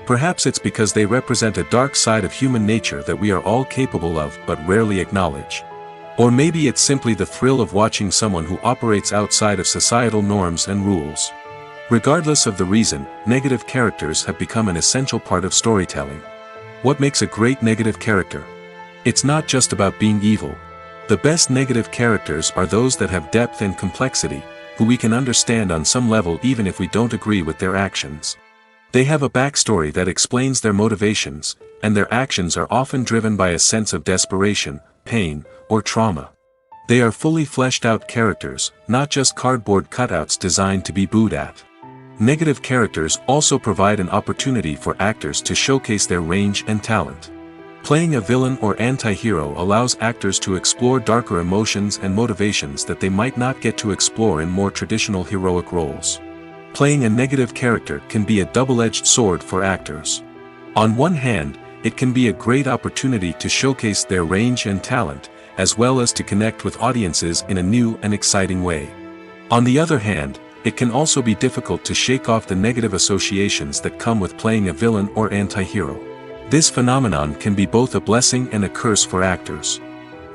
A: Perhaps it's because they represent a dark side of human nature that we are all capable of but rarely acknowledge. Or maybe it's simply the thrill of watching someone who operates outside of societal norms and rules. Regardless of the reason, negative characters have become an essential part of storytelling. What makes a great negative character? It's not just about being evil. The best negative characters are those that have depth and complexity, who we can understand on some level even if we don't agree with their actions. They have a backstory that explains their motivations, and their actions are often driven by a sense of desperation, pain, or trauma. They are fully fleshed out characters, not just cardboard cutouts designed to be booed at. Negative characters also provide an opportunity for actors to showcase their range and talent. Playing a villain or anti-hero allows actors to explore darker emotions and motivations that they might not get to explore in more traditional heroic roles. Playing a negative character can be a double-edged sword for actors. On one hand, it can be a great opportunity to showcase their range and talent, as well as to connect with audiences in a new and exciting way. On the other hand, it can also be difficult to shake off the negative associations that come with playing a villain or anti-hero. This phenomenon can be both a blessing and a curse for actors.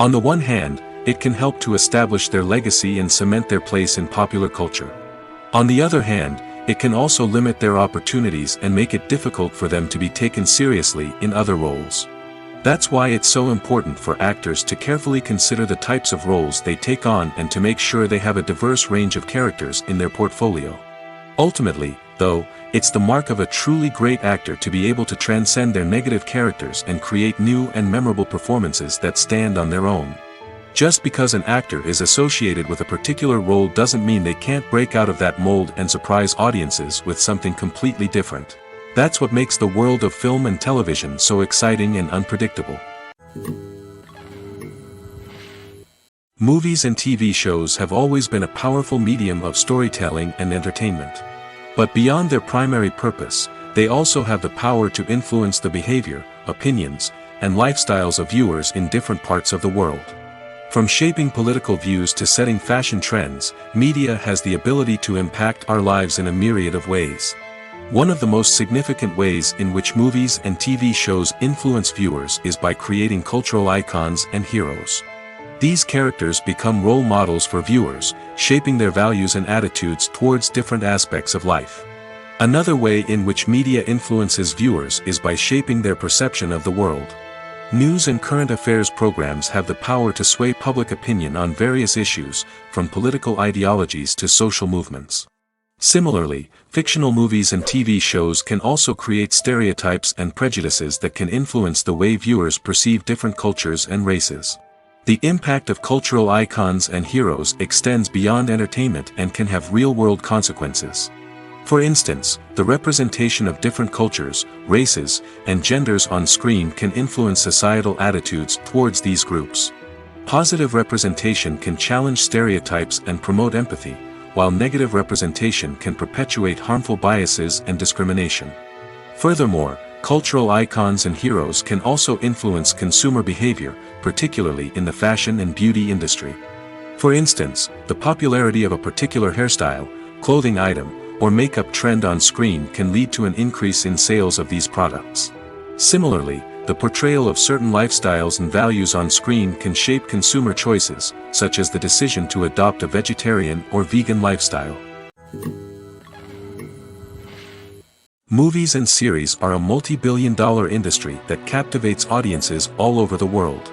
A: On the one hand, it can help to establish their legacy and cement their place in popular culture. On the other hand, it can also limit their opportunities and make it difficult for them to be taken seriously in other roles. That's why it's so important for actors to carefully consider the types of roles they take on and to make sure they have a diverse range of characters in their portfolio. Ultimately, though, it's the mark of a truly great actor to be able to transcend their negative characters and create new and memorable performances that stand on their own. Just because an actor is associated with a particular role doesn't mean they can't break out of that mold and surprise audiences with something completely different. That's what makes the world of film and television so exciting and unpredictable. Movies and TV shows have always been a powerful medium of storytelling and entertainment. But beyond their primary purpose, they also have the power to influence the behavior, opinions, and lifestyles of viewers in different parts of the world. From shaping political views to setting fashion trends, media has the ability to impact our lives in a myriad of ways. One of the most significant ways in which movies and TV shows influence viewers is by creating cultural icons and heroes. These characters become role models for viewers, shaping their values and attitudes towards different aspects of life. Another way in which media influences viewers is by shaping their perception of the world. News and current affairs programs have the power to sway public opinion on various issues, from political ideologies to social movements. Similarly, fictional movies and TV shows can also create stereotypes and prejudices that can influence the way viewers perceive different cultures and races. The impact of cultural icons and heroes extends beyond entertainment and can have real-world consequences. For instance, the representation of different cultures, races, and genders on screen can influence societal attitudes towards these groups. Positive representation can challenge stereotypes and promote empathy, while negative representation can perpetuate harmful biases and discrimination. Furthermore, cultural icons and heroes can also influence consumer behavior, particularly in the fashion and beauty industry. For instance, the popularity of a particular hairstyle, clothing item, or makeup trend on screen can lead to an increase in sales of these products. Similarly, the portrayal of certain lifestyles and values on screen can shape consumer choices, such as the decision to adopt a vegetarian or vegan lifestyle. Movies and series are a multi-billion-dollar industry that captivates audiences all over the world.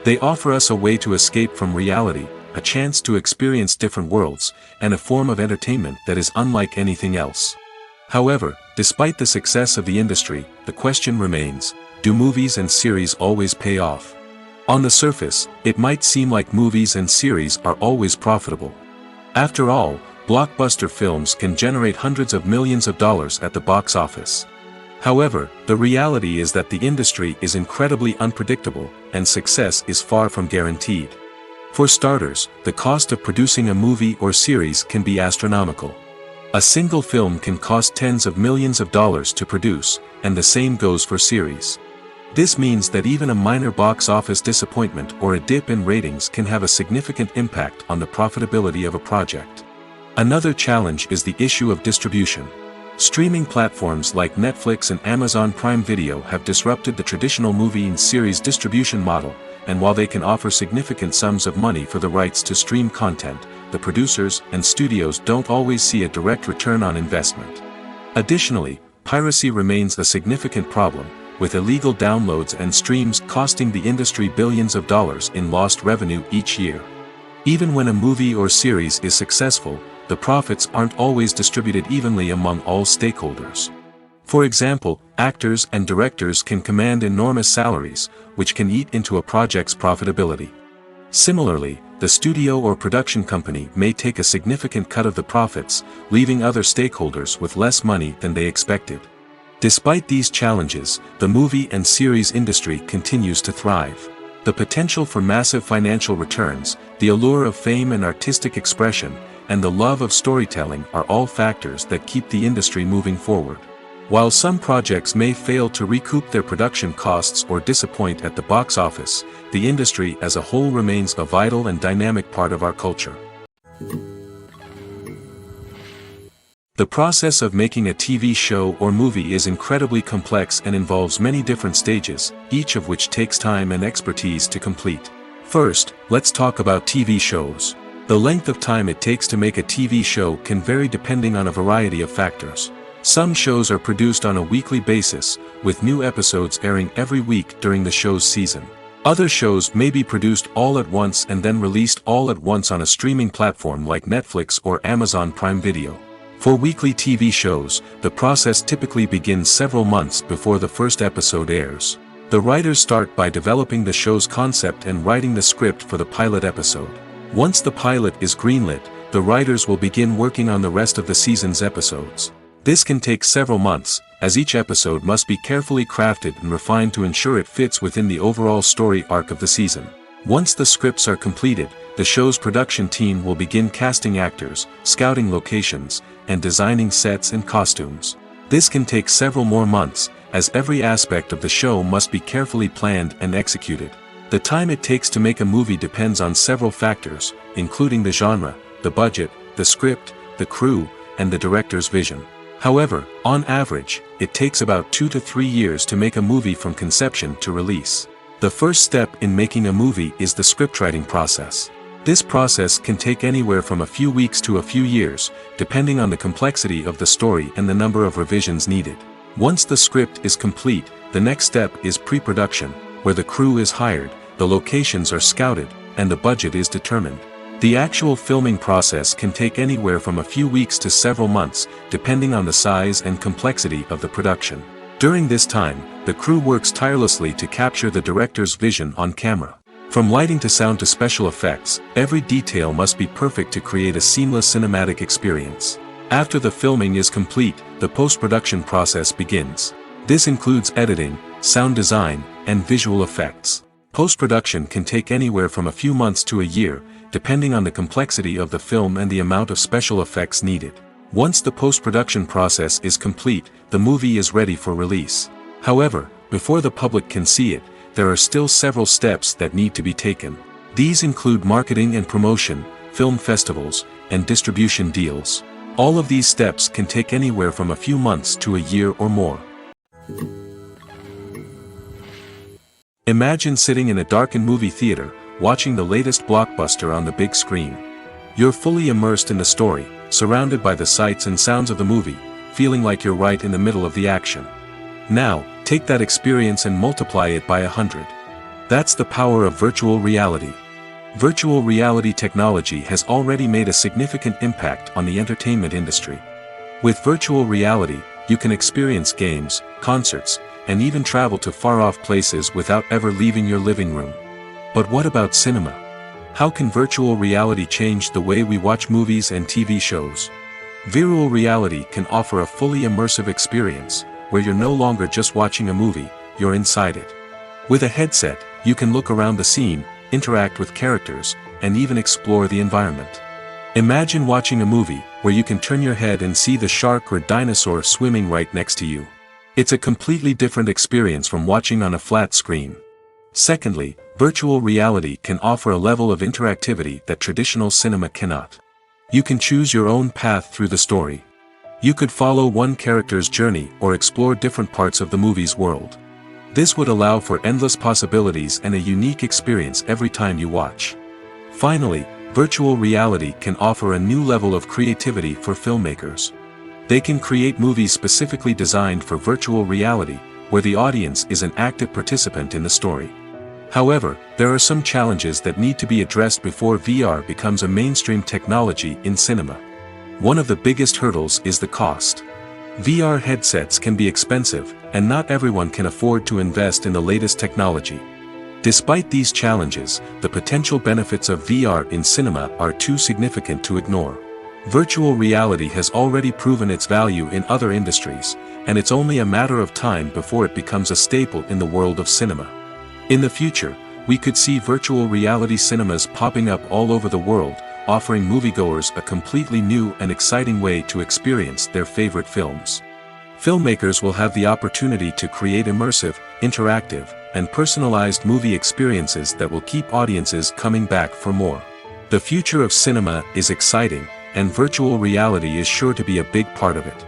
A: They offer us a way to escape from reality, a chance to experience different worlds, and a form of entertainment that is unlike anything else. However, despite the success of the industry, the question remains, do movies and series always pay off? On the surface, it might seem like movies and series are always profitable. After all, blockbuster films can generate hundreds of millions of dollars at the box office. However, the reality is that the industry is incredibly unpredictable, and success is far from guaranteed. For starters, the cost of producing a movie or series can be astronomical. A single film can cost tens of millions of dollars to produce, and the same goes for series. This means that even a minor box office disappointment or a dip in ratings can have a significant impact on the profitability of a project. Another challenge is the issue of distribution. Streaming platforms like Netflix and Amazon Prime Video have disrupted the traditional movie and series distribution model, and while they can offer significant sums of money for the rights to stream content, the producers and studios don't always see a direct return on investment. Additionally, piracy remains a significant problem, with illegal downloads and streams costing the industry billions of dollars in lost revenue each year. Even when a movie or series is successful, the profits aren't always distributed evenly among all stakeholders. For example, actors and directors can command enormous salaries, which can eat into a project's profitability. Similarly, the studio or production company may take a significant cut of the profits, leaving other stakeholders with less money than they expected. Despite these challenges, the movie and series industry continues to thrive. The potential for massive financial returns, the allure of fame and artistic expression, and the love of storytelling are all factors that keep the industry moving forward. While some projects may fail to recoup their production costs or disappoint at the box office, the industry as a whole remains a vital and dynamic part of our culture. The process of making a TV show or movie is incredibly complex and involves many different stages, each of which takes time and expertise to complete. First, let's talk about TV shows. The length of time it takes to make a TV show can vary depending on a variety of factors. Some shows are produced on a weekly basis, with new episodes airing every week during the show's season. Other shows may be produced all at once and then released all at once on a streaming platform like Netflix or Amazon Prime Video. For weekly TV shows, the process typically begins several months before the first episode airs. The writers start by developing the show's concept and writing the script for the pilot episode. Once the pilot is greenlit, the writers will begin working on the rest of the season's episodes. This can take several months, as each episode must be carefully crafted and refined to ensure it fits within the overall story arc of the season. Once the scripts are completed, the show's production team will begin casting actors, scouting locations, and designing sets and costumes. This can take several more months, as every aspect of the show must be carefully planned and executed. The time it takes to make a movie depends on several factors, including the genre, the budget, the script, the crew, and the director's vision. However, on average, it takes about 2 to 3 years to make a movie from conception to release. The first step in making a movie is the scriptwriting process. This process can take anywhere from a few weeks to a few years, depending on the complexity of the story and the number of revisions needed. Once the script is complete, the next step is pre-production, where the crew is hired, the locations are scouted, and the budget is determined. The actual filming process can take anywhere from a few weeks to several months, depending on the size and complexity of the production. During this time, the crew works tirelessly to capture the director's vision on camera. From lighting to sound to special effects, every detail must be perfect to create a seamless cinematic experience. After the filming is complete, the post-production process begins. This includes editing, sound design, and visual effects. Post-production can take anywhere from a few months to a year, depending on the complexity of the film and the amount of special effects needed. Once the post-production process is complete, the movie is ready for release. However, before the public can see it, there are still several steps that need to be taken. These include marketing and promotion, film festivals, and distribution deals. All of these steps can take anywhere from a few months to a year or more. Imagine sitting in a darkened movie theater, watching the latest blockbuster on the big screen. You're fully immersed in the story, surrounded by the sights and sounds of the movie, feeling like you're right in the middle of the action. Now, take that experience and multiply it by 100. That's the power of virtual reality. Virtual reality technology has already made a significant impact on the entertainment industry. With virtual reality, you can experience games, concerts, and even travel to far-off places without ever leaving your living room. But what about cinema? How can virtual reality change the way we watch movies and TV shows? Virtual reality can offer a fully immersive experience, where you're no longer just watching a movie, you're inside it. With a headset, you can look around the scene, interact with characters, and even explore the environment. Imagine watching a movie, where you can turn your head and see the shark or dinosaur swimming right next to you. It's a completely different experience from watching on a flat screen. Secondly, virtual reality can offer a level of interactivity that traditional cinema cannot. You can choose your own path through the story. You could follow one character's journey or explore different parts of the movie's world. This would allow for endless possibilities and a unique experience every time you watch. Finally, virtual reality can offer a new level of creativity for filmmakers. They can create movies specifically designed for virtual reality, where the audience is an active participant in the story. However, there are some challenges that need to be addressed before VR becomes a mainstream technology in cinema. One of the biggest hurdles is the cost. VR headsets can be expensive, and not everyone can afford to invest in the latest technology. Despite these challenges, the potential benefits of VR in cinema are too significant to ignore. Virtual reality has already proven its value in other industries, and it's only a matter of time before it becomes a staple in the world of cinema. In the future, we could see virtual reality cinemas popping up all over the world, offering moviegoers a completely new and exciting way to experience their favorite films. Filmmakers will have the opportunity to create immersive, interactive, and personalized movie experiences that will keep audiences coming back for more. The future of cinema is exciting, and virtual reality is sure to be a big part of it.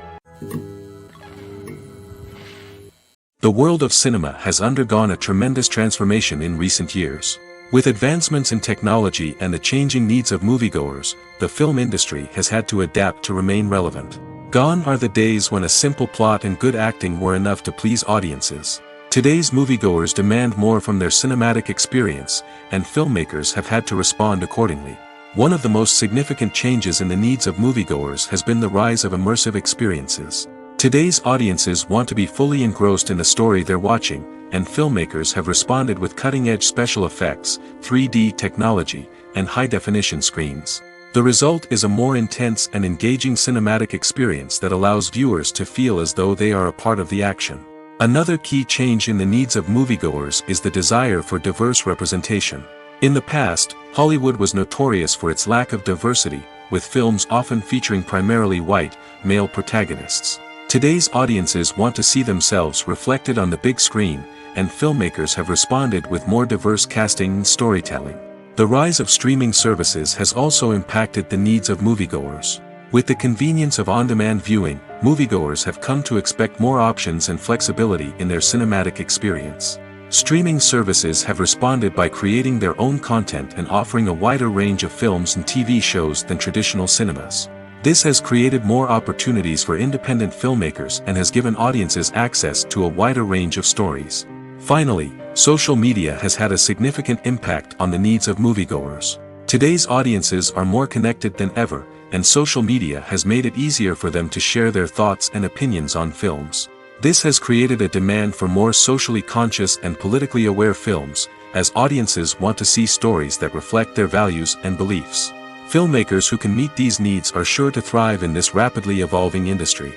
A: The world of cinema has undergone a tremendous transformation in recent years. With advancements in technology and the changing needs of moviegoers, the film industry has had to adapt to remain relevant. Gone are the days when a simple plot and good acting were enough to please audiences. Today's moviegoers demand more from their cinematic experience, and filmmakers have had to respond accordingly. One of the most significant changes in the needs of moviegoers has been the rise of immersive experiences. Today's audiences want to be fully engrossed in the story they're watching, and filmmakers have responded with cutting-edge special effects, 3D technology, and high-definition screens. The result is a more intense and engaging cinematic experience that allows viewers to feel as though they are a part of the action. Another key change in the needs of moviegoers is the desire for diverse representation. In the past, Hollywood was notorious for its lack of diversity, with films often featuring primarily white, male protagonists. Today's audiences want to see themselves reflected on the big screen, and filmmakers have responded with more diverse casting and storytelling. The rise of streaming services has also impacted the needs of moviegoers. With the convenience of on-demand viewing, moviegoers have come to expect more options and flexibility in their cinematic experience. Streaming services have responded by creating their own content and offering a wider range of films and TV shows than traditional cinemas. This has created more opportunities for independent filmmakers and has given audiences access to a wider range of stories. Finally, social media has had a significant impact on the needs of moviegoers. Today's audiences are more connected than ever, and social media has made it easier for them to share their thoughts and opinions on films. This has created a demand for more socially conscious and politically aware films, as audiences want to see stories that reflect their values and beliefs. Filmmakers who can meet these needs are sure to thrive in this rapidly evolving industry.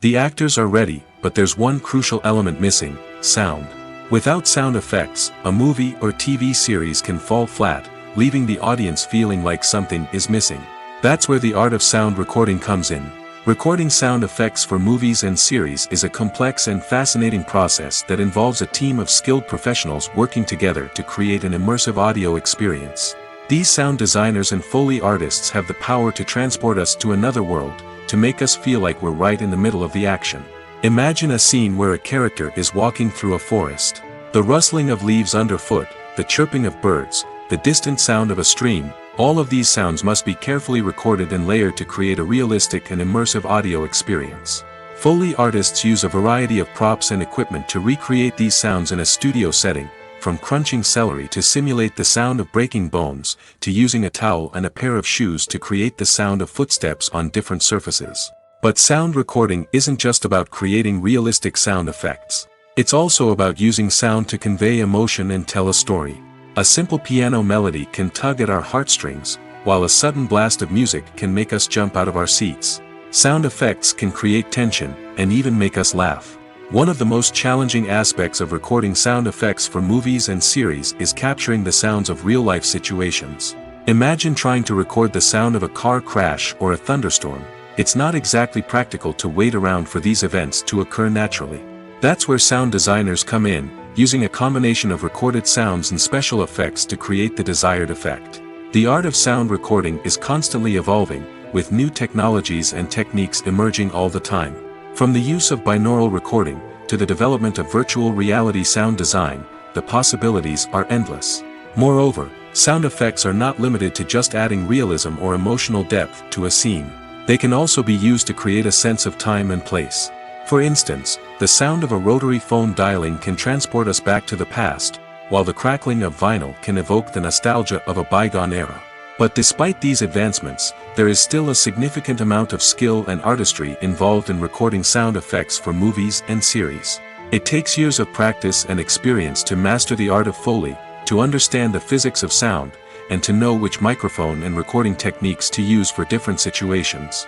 A: The actors are ready, but there's one crucial element missing: sound. Without sound effects, a movie or TV series can fall flat, leaving the audience feeling like something is missing. That's where the art of sound recording comes in. Recording sound effects for movies and series is a complex and fascinating process that involves a team of skilled professionals working together to create an immersive audio experience. These sound designers and Foley artists have the power to transport us to another world, to make us feel like we're right in the middle of the action. Imagine a scene where a character is walking through a forest. The rustling of leaves underfoot, the chirping of birds, the distant sound of a stream, all of these sounds must be carefully recorded and layered to create a realistic and immersive audio experience. Foley artists use a variety of props and equipment to recreate these sounds in a studio setting, from crunching celery to simulate the sound of breaking bones, to using a towel and a pair of shoes to create the sound of footsteps on different surfaces. But sound recording isn't just about creating realistic sound effects. It's also about using sound to convey emotion and tell a story. A simple piano melody can tug at our heartstrings, while a sudden blast of music can make us jump out of our seats. Sound effects can create tension, and even make us laugh. One of the most challenging aspects of recording sound effects for movies and series is capturing the sounds of real-life situations. Imagine trying to record the sound of a car crash or a thunderstorm. It's not exactly practical to wait around for these events to occur naturally. That's where sound designers come in, using a combination of recorded sounds and special effects to create the desired effect. The art of sound recording is constantly evolving, with new technologies and techniques emerging all the time. From the use of binaural recording, to the development of virtual reality sound design, the possibilities are endless. Moreover, sound effects are not limited to just adding realism or emotional depth to a scene. They can also be used to create a sense of time and place. For instance, the sound of a rotary phone dialing can transport us back to the past, while the crackling of vinyl can evoke the nostalgia of a bygone era. But despite these advancements, there is still a significant amount of skill and artistry involved in recording sound effects for movies and series. It takes years of practice and experience to master the art of Foley, to understand the physics of sound, and to know which microphone and recording techniques to use for different situations.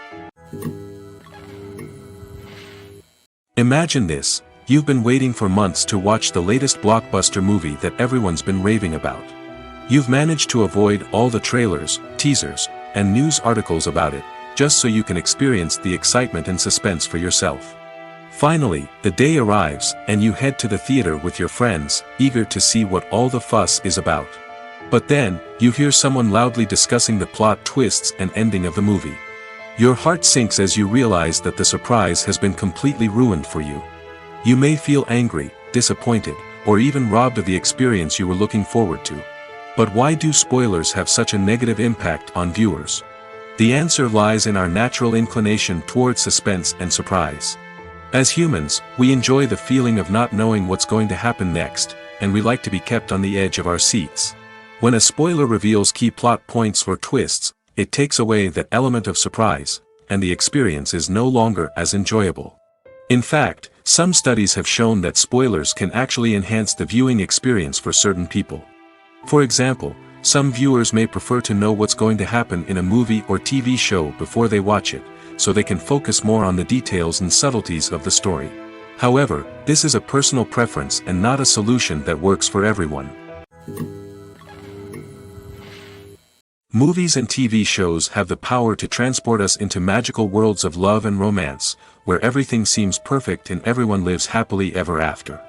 A: Imagine this: you've been waiting for months to watch the latest blockbuster movie that everyone's been raving about. You've managed to avoid all the trailers, teasers, and news articles about it, just so you can experience the excitement and suspense for yourself. Finally, the day arrives, and you head to the theater with your friends, eager to see what all the fuss is about. But then, you hear someone loudly discussing the plot twists and ending of the movie. Your heart sinks as you realize that the surprise has been completely ruined for you. You may feel angry, disappointed, or even robbed of the experience you were looking forward to. But why do spoilers have such a negative impact on viewers? The answer lies in our natural inclination toward suspense and surprise. As humans, we enjoy the feeling of not knowing what's going to happen next, and we like to be kept on the edge of our seats. When a spoiler reveals key plot points or twists, it takes away that element of surprise, and the experience is no longer as enjoyable. In fact, some studies have shown that spoilers can actually enhance the viewing experience for certain people. For example, some viewers may prefer to know what's going to happen in a movie or TV show before they watch it, so they can focus more on the details and subtleties of the story. However, this is a personal preference and not a solution that works for everyone. Movies and TV shows have the power to transport us into magical worlds of love and romance, where everything seems perfect and everyone lives happily ever after.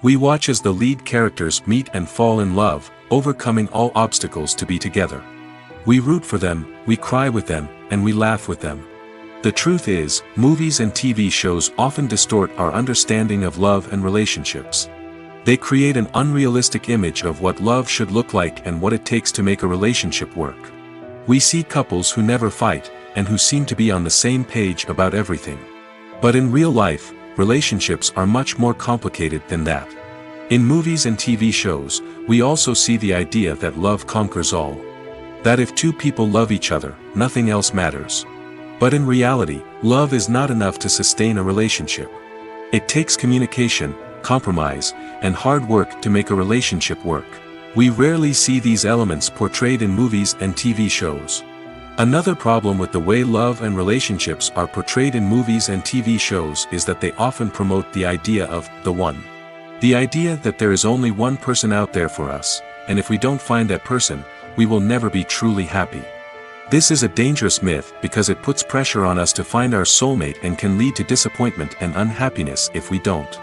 A: We watch as the lead characters meet and fall in love, overcoming all obstacles to be together. We root for them, we cry with them, and we laugh with them. The truth is, movies and TV shows often distort our understanding of love and relationships. They create an unrealistic image of what love should look like and what it takes to make a relationship work. We see couples who never fight, and who seem to be on the same page about everything. But in real life, relationships are much more complicated than that. In movies and TV shows, we also see the idea that love conquers all. That if two people love each other, nothing else matters. But in reality, love is not enough to sustain a relationship. It takes communication, compromise, and hard work to make a relationship work. We rarely see these elements portrayed in movies and TV shows. Another problem with the way love and relationships are portrayed in movies and TV shows is that they often promote the idea of the one. The idea that there is only one person out there for us, and if we don't find that person, we will never be truly happy. This is a dangerous myth because it puts pressure on us to find our soulmate and can lead to disappointment and unhappiness if we don't.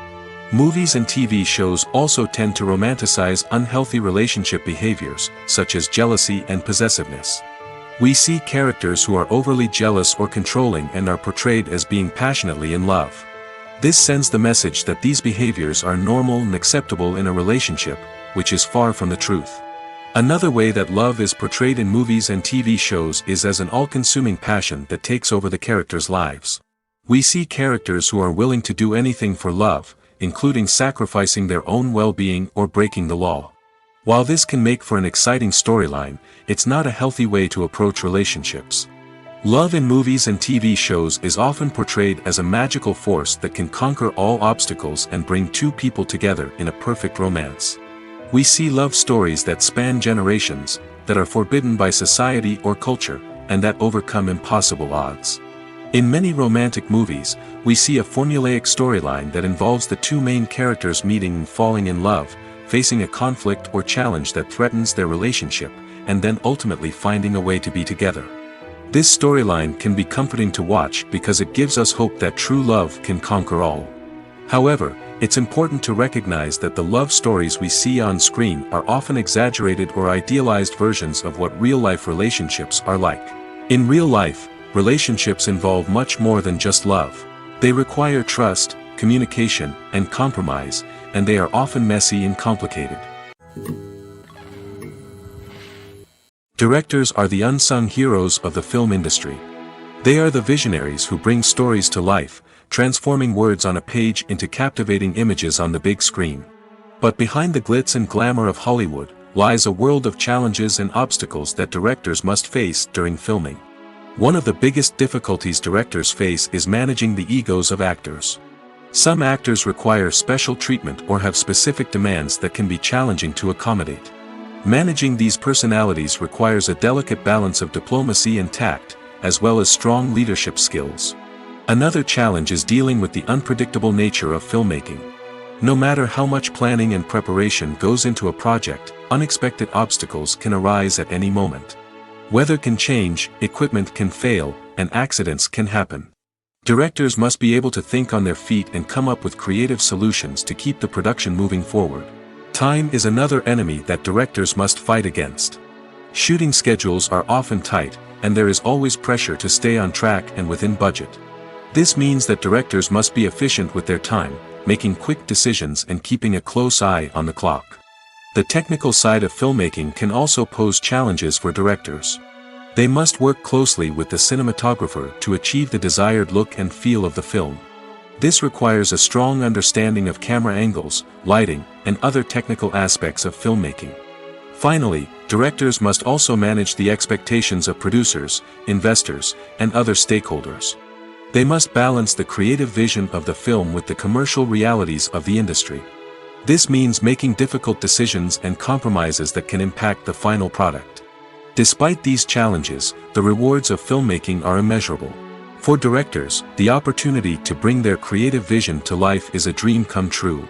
A: Movies and TV shows also tend to romanticize unhealthy relationship behaviors, such as jealousy and possessiveness. We see characters who are overly jealous or controlling and are portrayed as being passionately in love. This sends the message that these behaviors are normal and acceptable in a relationship, which is far from the truth. Another way that love is portrayed in movies and TV shows is as an all-consuming passion that takes over the characters' lives. We see characters who are willing to do anything for love, including sacrificing their own well-being or breaking the law. While this can make for an exciting storyline, it's not a healthy way to approach relationships. Love in movies and TV shows is often portrayed as a magical force that can conquer all obstacles and bring two people together in a perfect romance. We see love stories that span generations, that are forbidden by society or culture, and that overcome impossible odds. In many romantic movies, we see a formulaic storyline that involves the two main characters meeting and falling in love, facing a conflict or challenge that threatens their relationship, and then ultimately finding a way to be together. This storyline can be comforting to watch because it gives us hope that true love can conquer all. However, it's important to recognize that the love stories we see on screen are often exaggerated or idealized versions of what real-life relationships are like. In real life, relationships involve much more than just love. They require trust, communication, and compromise, and they are often messy and complicated. Directors are the unsung heroes of the film industry. They are the visionaries who bring stories to life, transforming words on a page into captivating images on the big screen. But behind the glitz and glamour of Hollywood lies a world of challenges and obstacles that directors must face during filming. One of the biggest difficulties directors face is managing the egos of actors. Some actors require special treatment or have specific demands that can be challenging to accommodate. Managing these personalities requires a delicate balance of diplomacy and tact, as well as strong leadership skills. Another challenge is dealing with the unpredictable nature of filmmaking. No matter how much planning and preparation goes into a project, unexpected obstacles can arise at any moment. Weather can change, equipment can fail, and accidents can happen. Directors must be able to think on their feet and come up with creative solutions to keep the production moving forward. Time is another enemy that directors must fight against. Shooting schedules are often tight, and there is always pressure to stay on track and within budget. This means that directors must be efficient with their time, making quick decisions and keeping a close eye on the clock. The technical side of filmmaking can also pose challenges for directors. They must work closely with the cinematographer to achieve the desired look and feel of the film. This requires a strong understanding of camera angles, lighting, and other technical aspects of filmmaking. Finally, directors must also manage the expectations of producers, investors, and other stakeholders. They must balance the creative vision of the film with the commercial realities of the industry. This means making difficult decisions and compromises that can impact the final product. Despite these challenges, the rewards of filmmaking are immeasurable. For directors, the opportunity to bring their creative vision to life is a dream come true.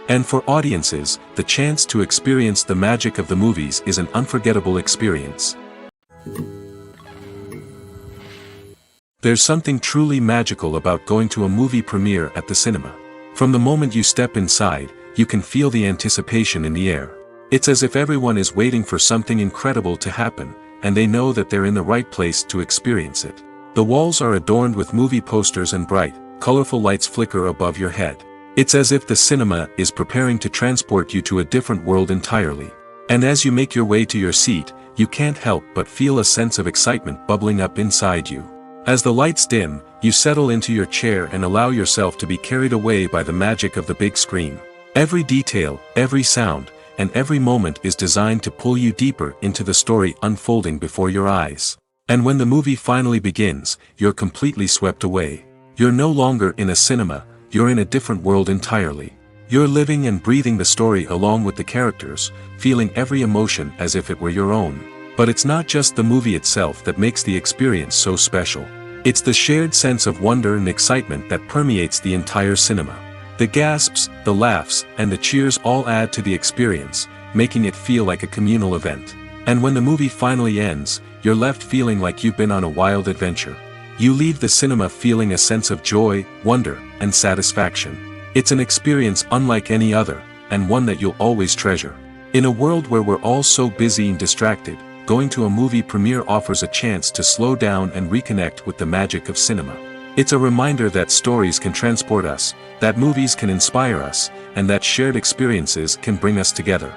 A: And for audiences, the chance to experience the magic of the movies is an unforgettable experience. There's something truly magical about going to a movie premiere at the cinema. From the moment you step inside, you can feel the anticipation in the air. It's as if everyone is waiting for something incredible to happen, and they know that they're in the right place to experience it. The walls are adorned with movie posters and bright, colorful lights flicker above your head. It's as if the cinema is preparing to transport you to a different world entirely. And as you make your way to your seat, you can't help but feel a sense of excitement bubbling up inside you. As the lights dim, you settle into your chair and allow yourself to be carried away by the magic of the big screen. Every detail, every sound, and every moment is designed to pull you deeper into the story unfolding before your eyes. And when the movie finally begins, you're completely swept away. You're no longer in a cinema, you're in a different world entirely. You're living and breathing the story along with the characters, feeling every emotion as if it were your own. But it's not just the movie itself that makes the experience so special. It's the shared sense of wonder and excitement that permeates the entire cinema. The gasps, the laughs, and the cheers all add to the experience, making it feel like a communal event. And when the movie finally ends, you're left feeling like you've been on a wild adventure. You leave the cinema feeling a sense of joy, wonder, and satisfaction. It's an experience unlike any other, and one that you'll always treasure. In a world where we're all so busy and distracted, going to a movie premiere offers a chance to slow down and reconnect with the magic of cinema. It's a reminder that stories can transport us, that movies can inspire us, and that shared experiences can bring us together.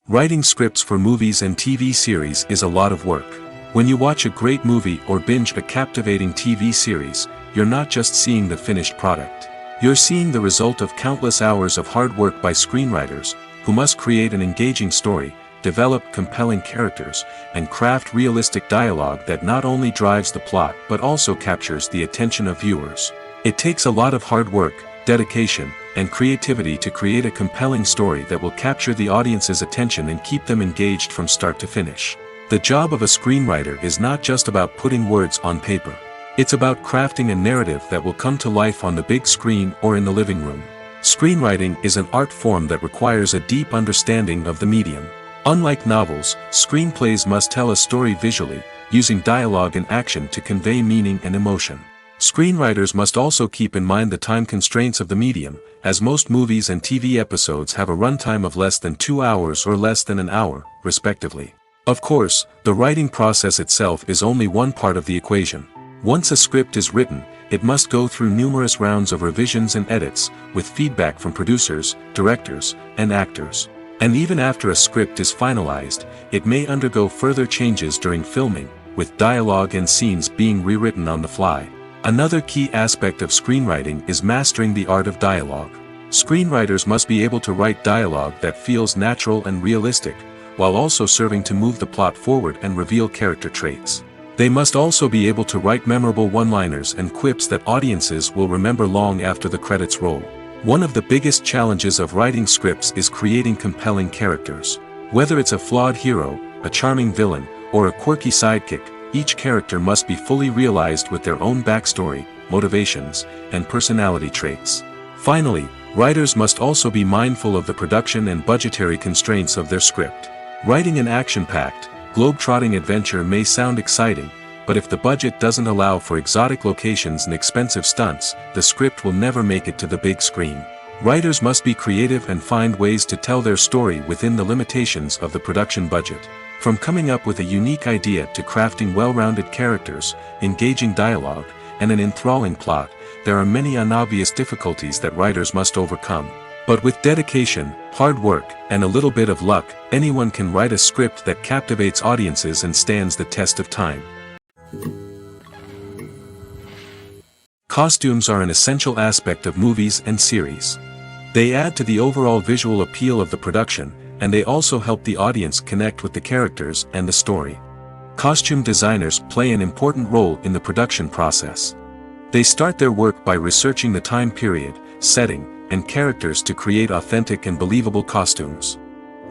A: Writing scripts for movies and TV series is a lot of work. When you watch a great movie or binge a captivating TV series, you're not just seeing the finished product. You're seeing the result of countless hours of hard work by screenwriters, who must create an engaging story, develop compelling characters, and craft realistic dialogue that not only drives the plot but also captures the attention of viewers. It takes a lot of hard work, dedication, and creativity to create a compelling story that will capture the audience's attention and keep them engaged from start to finish. The job of a screenwriter is not just about putting words on paper. It's about crafting a narrative that will come to life on the big screen or in the living room. Screenwriting is an art form that requires a deep understanding of the medium. Unlike novels, screenplays must tell a story visually, using dialogue and action to convey meaning and emotion. Screenwriters must also keep in mind the time constraints of the medium, as most movies and TV episodes have a runtime of less than 2 hours or less than an hour, respectively. Of course, the writing process itself is only one part of the equation. Once a script is written, it must go through numerous rounds of revisions and edits, with feedback from producers, directors, and actors. And even after a script is finalized, it may undergo further changes during filming, with dialogue and scenes being rewritten on the fly. Another key aspect of screenwriting is mastering the art of dialogue. Screenwriters must be able to write dialogue that feels natural and realistic, while also serving to move the plot forward and reveal character traits. They must also be able to write memorable one-liners and quips that audiences will remember long after the credits roll. One of the biggest challenges of writing scripts is creating compelling characters. Whether it's a flawed hero, a charming villain, or a quirky sidekick, each character must be fully realized with their own backstory, motivations, and personality traits. Finally, writers must also be mindful of the production and budgetary constraints of their script. Writing an action-packed, globe-trotting adventure may sound exciting, but if the budget doesn't allow for exotic locations and expensive stunts, the script will never make it to the big screen. Writers must be creative and find ways to tell their story within the limitations of the production budget. From coming up with a unique idea to crafting well-rounded characters, engaging dialogue, and an enthralling plot, there are many unobvious difficulties that writers must overcome. But with dedication, hard work, and a little bit of luck, anyone can write a script that captivates audiences and stands the test of time. Costumes are an essential aspect of movies and series. They add to the overall visual appeal of the production, and they also help the audience connect with the characters and the story. Costume designers play an important role in the production process. They start their work by researching the time period, setting, and characters to create authentic and believable costumes.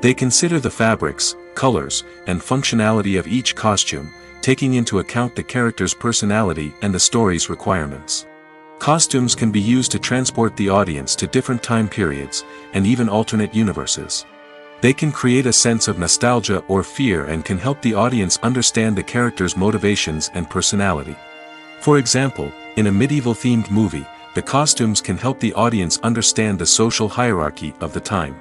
A: They consider the fabrics, colors, and functionality of each costume, taking into account the character's personality and the story's requirements. Costumes can be used to transport the audience to different time periods, and even alternate universes. They can create a sense of nostalgia or fear and can help the audience understand the character's motivations and personality. For example, in a medieval-themed movie, the costumes can help the audience understand the social hierarchy of the time.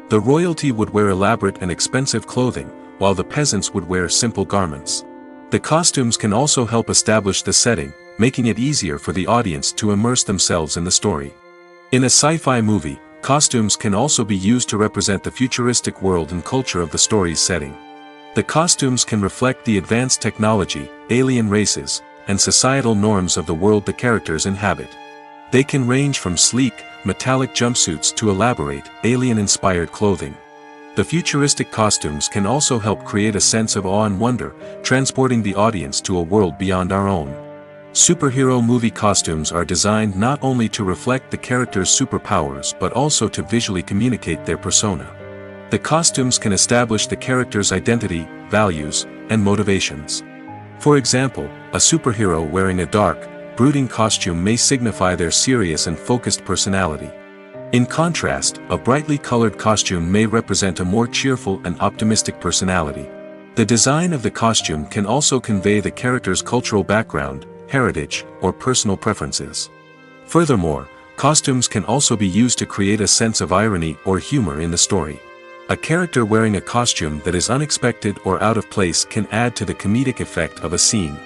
A: The royalty would wear elaborate and expensive clothing, while the peasants would wear simple garments. The costumes can also help establish the setting, making it easier for the audience to immerse themselves in the story. In a sci-fi movie, costumes can also be used to represent the futuristic world and culture of the story's setting. The costumes can reflect the advanced technology, alien races, and societal norms of the world the characters inhabit. They can range from sleek, metallic jumpsuits to elaborate, alien-inspired clothing. The futuristic costumes can also help create a sense of awe and wonder, transporting the audience to a world beyond our own. Superhero movie costumes are designed not only to reflect the character's superpowers but also to visually communicate their persona. The costumes can establish the character's identity, values, and motivations. For example, a superhero wearing a dark, brooding costume may signify their serious and focused personality. In contrast, a brightly colored costume may represent a more cheerful and optimistic personality. The design of the costume can also convey the character's cultural background, heritage, or personal preferences. Furthermore, costumes can also be used to create a sense of irony or humor in the story. A character wearing a costume that is unexpected or out of place can add to the comedic effect of a scene.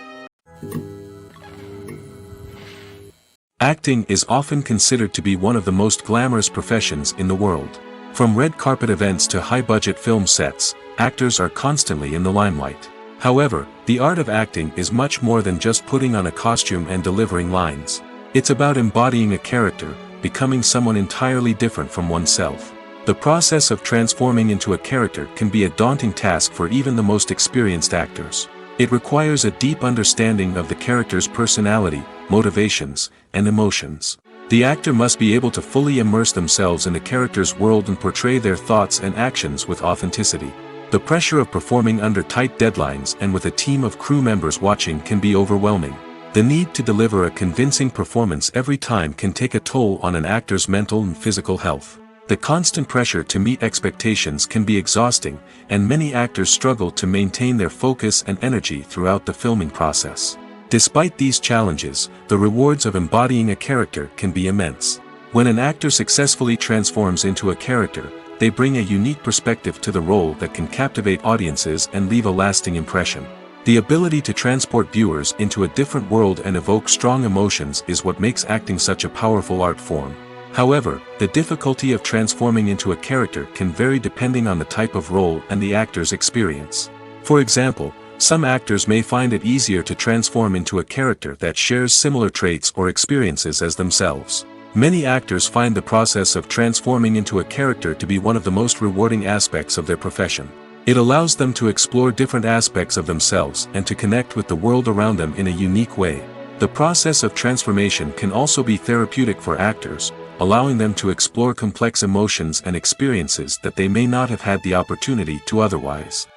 A: Acting is often considered to be one of the most glamorous professions in the world. From red carpet events to high-budget film sets, actors are constantly in the limelight. However, the art of acting is much more than just putting on a costume and delivering lines. It's about embodying a character, becoming someone entirely different from oneself. The process of transforming into a character can be a daunting task for even the most experienced actors. It requires a deep understanding of the character's personality, motivations, and emotions. The actor must be able to fully immerse themselves in the character's world and portray their thoughts and actions with authenticity. The pressure of performing under tight deadlines and with a team of crew members watching can be overwhelming. The need to deliver a convincing performance every time can take a toll on an actor's mental and physical health. The constant pressure to meet expectations can be exhausting, and many actors struggle to maintain their focus and energy throughout the filming process. Despite these challenges, the rewards of embodying a character can be immense. When an actor successfully transforms into a character, they bring a unique perspective to the role that can captivate audiences and leave a lasting impression. The ability to transport viewers into a different world and evoke strong emotions is what makes acting such a powerful art form. However, the difficulty of transforming into a character can vary depending on the type of role and the actor's experience. For example, some actors may find it easier to transform into a character that shares similar traits or experiences as themselves. Many actors find the process of transforming into a character to be one of the most rewarding aspects of their profession. It allows them to explore different aspects of themselves and to connect with the world around them in a unique way. The process of transformation can also be therapeutic for actors, allowing them to explore complex emotions and experiences that they may not have had the opportunity to otherwise.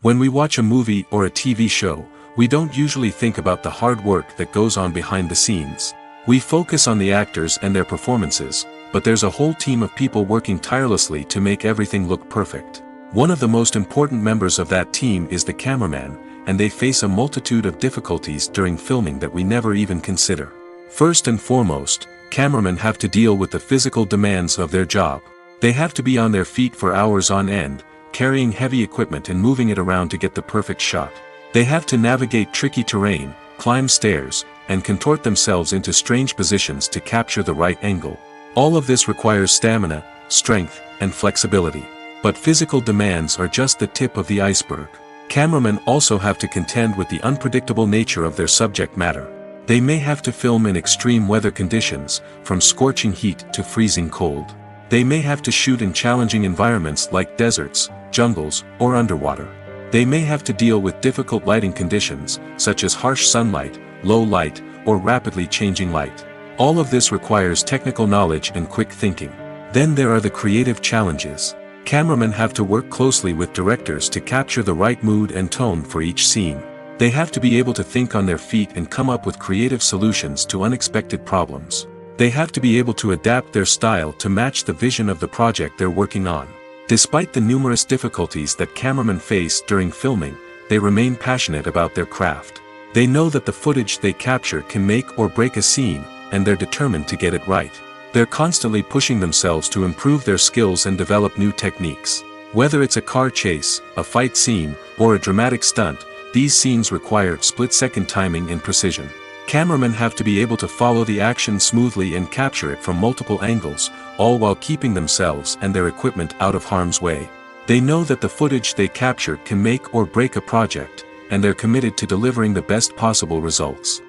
A: When we watch a movie or a TV show, we don't usually think about the hard work that goes on behind the scenes. We focus on the actors and their performances, but there's a whole team of people working tirelessly to make everything look perfect. One of the most important members of that team is the cameraman, and they face a multitude of difficulties during filming that we never even consider. First and foremost, cameramen have to deal with the physical demands of their job. They have to be on their feet for hours on end, carrying heavy equipment and moving it around to get the perfect shot. They have to navigate tricky terrain, climb stairs, and contort themselves into strange positions to capture the right angle. All of this requires stamina, strength, and flexibility. But physical demands are just the tip of the iceberg. Cameramen also have to contend with the unpredictable nature of their subject matter. They may have to film in extreme weather conditions, from scorching heat to freezing cold. They may have to shoot in challenging environments like deserts, jungles, or underwater. They may have to deal with difficult lighting conditions, such as harsh sunlight, low light, or rapidly changing light. All of this requires technical knowledge and quick thinking. Then there are the creative challenges. Cameramen have to work closely with directors to capture the right mood and tone for each scene. They have to be able to think on their feet and come up with creative solutions to unexpected problems. They have to be able to adapt their style to match the vision of the project they're working on. Despite the numerous difficulties that cameramen face during filming, they remain passionate about their craft. They know that the footage they capture can make or break a scene, and they're determined to get it right. They're constantly pushing themselves to improve their skills and develop new techniques. Whether it's a car chase, a fight scene, or a dramatic stunt, these scenes require split-second timing and precision. Cameramen have to be able to follow the action smoothly and capture it from multiple angles, all while keeping themselves and their equipment out of harm's way. They know that the footage they capture can make or break a project, and they're committed to delivering the best possible results.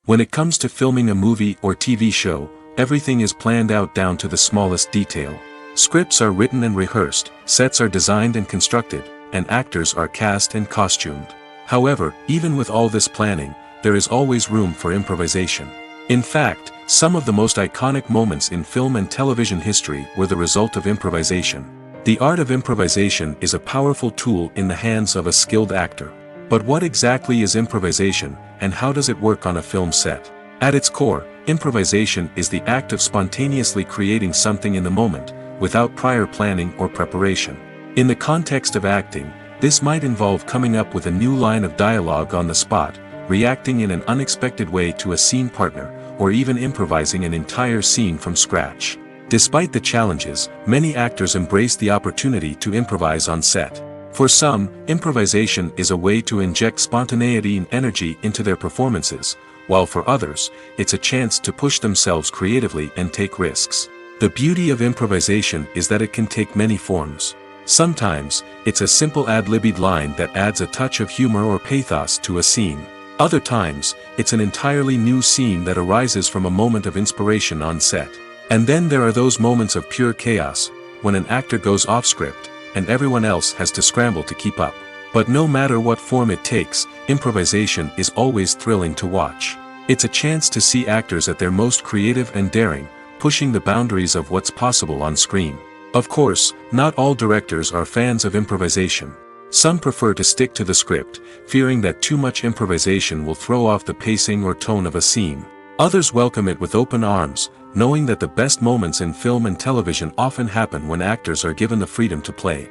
A: When it comes to filming a movie or TV show, everything is planned out down to the smallest detail. Scripts are written and rehearsed, sets are designed and constructed, and actors are cast and costumed. However, even with all this planning, there is always room for improvisation. In fact, some of the most iconic moments in film and television history were the result of improvisation. The art of improvisation is a powerful tool in the hands of a skilled actor. But what exactly is improvisation, and how does it work on a film set? At its core, improvisation is the act of spontaneously creating something in the moment, without prior planning or preparation. In the context of acting, this might involve coming up with a new line of dialogue on the spot, reacting in an unexpected way to a scene partner, or even improvising an entire scene from scratch. Despite the challenges, many actors embrace the opportunity to improvise on set. For some, improvisation is a way to inject spontaneity and energy into their performances, while for others, it's a chance to push themselves creatively and take risks. The beauty of improvisation is that it can take many forms. Sometimes, it's a simple ad-libbed line that adds a touch of humor or pathos to a scene. Other times, it's an entirely new scene that arises from a moment of inspiration on set. And then there are those moments of pure chaos, when an actor goes off script, and everyone else has to scramble to keep up. But no matter what form it takes, improvisation is always thrilling to watch. It's a chance to see actors at their most creative and daring, pushing the boundaries of what's possible on screen. Of course, not all directors are fans of improvisation. Some prefer to stick to the script, fearing that too much improvisation will throw off the pacing or tone of a scene. Others welcome it with open arms, knowing that the best moments in film and television often happen when actors are given the freedom to play.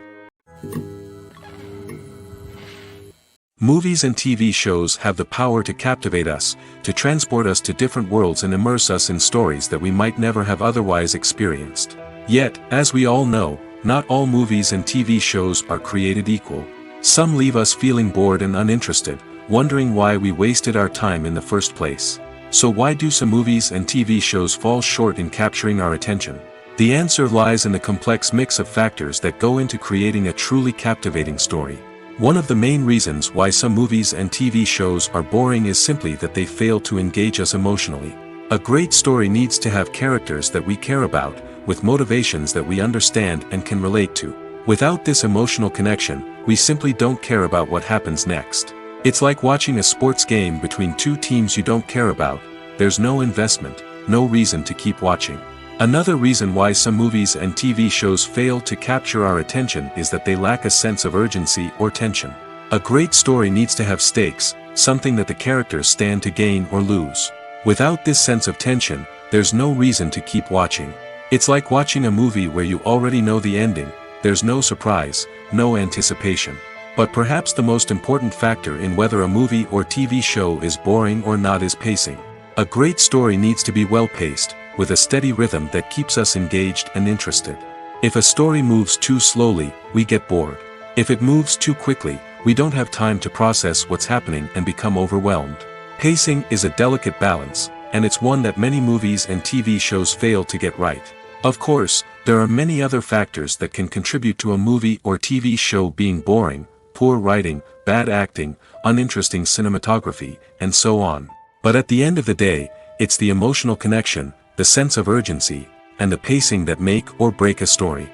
A: Movies and TV shows have the power to captivate us, to transport us to different worlds and immerse us in stories that we might never have otherwise experienced. Yet, as we all know, not all movies and TV shows are created equal. Some leave us feeling bored and uninterested, wondering why we wasted our time in the first place. So why do some movies and TV shows fall short in capturing our attention? The answer lies in the complex mix of factors that go into creating a truly captivating story. One of the main reasons why some movies and TV shows are boring is simply that they fail to engage us emotionally. A great story needs to have characters that we care about, with motivations that we understand and can relate to. Without this emotional connection, we simply don't care about what happens next. It's like watching a sports game between two teams you don't care about. There's no investment, no reason to keep watching. Another reason why some movies and TV shows fail to capture our attention is that they lack a sense of urgency or tension. A great story needs to have stakes, something that the characters stand to gain or lose. Without this sense of tension, there's no reason to keep watching. It's like watching a movie where you already know the ending. There's no surprise, no anticipation. But perhaps the most important factor in whether a movie or TV show is boring or not is pacing. A great story needs to be well-paced, with a steady rhythm that keeps us engaged and interested. If a story moves too slowly, we get bored. If it moves too quickly, we don't have time to process what's happening and become overwhelmed. Pacing is a delicate balance, and it's one that many movies and TV shows fail to get right. Of course, there are many other factors that can contribute to a movie or TV show being boring: poor writing, bad acting, uninteresting cinematography, and so on. But at the end of the day, it's the emotional connection, the sense of urgency, and the pacing that make or break a story.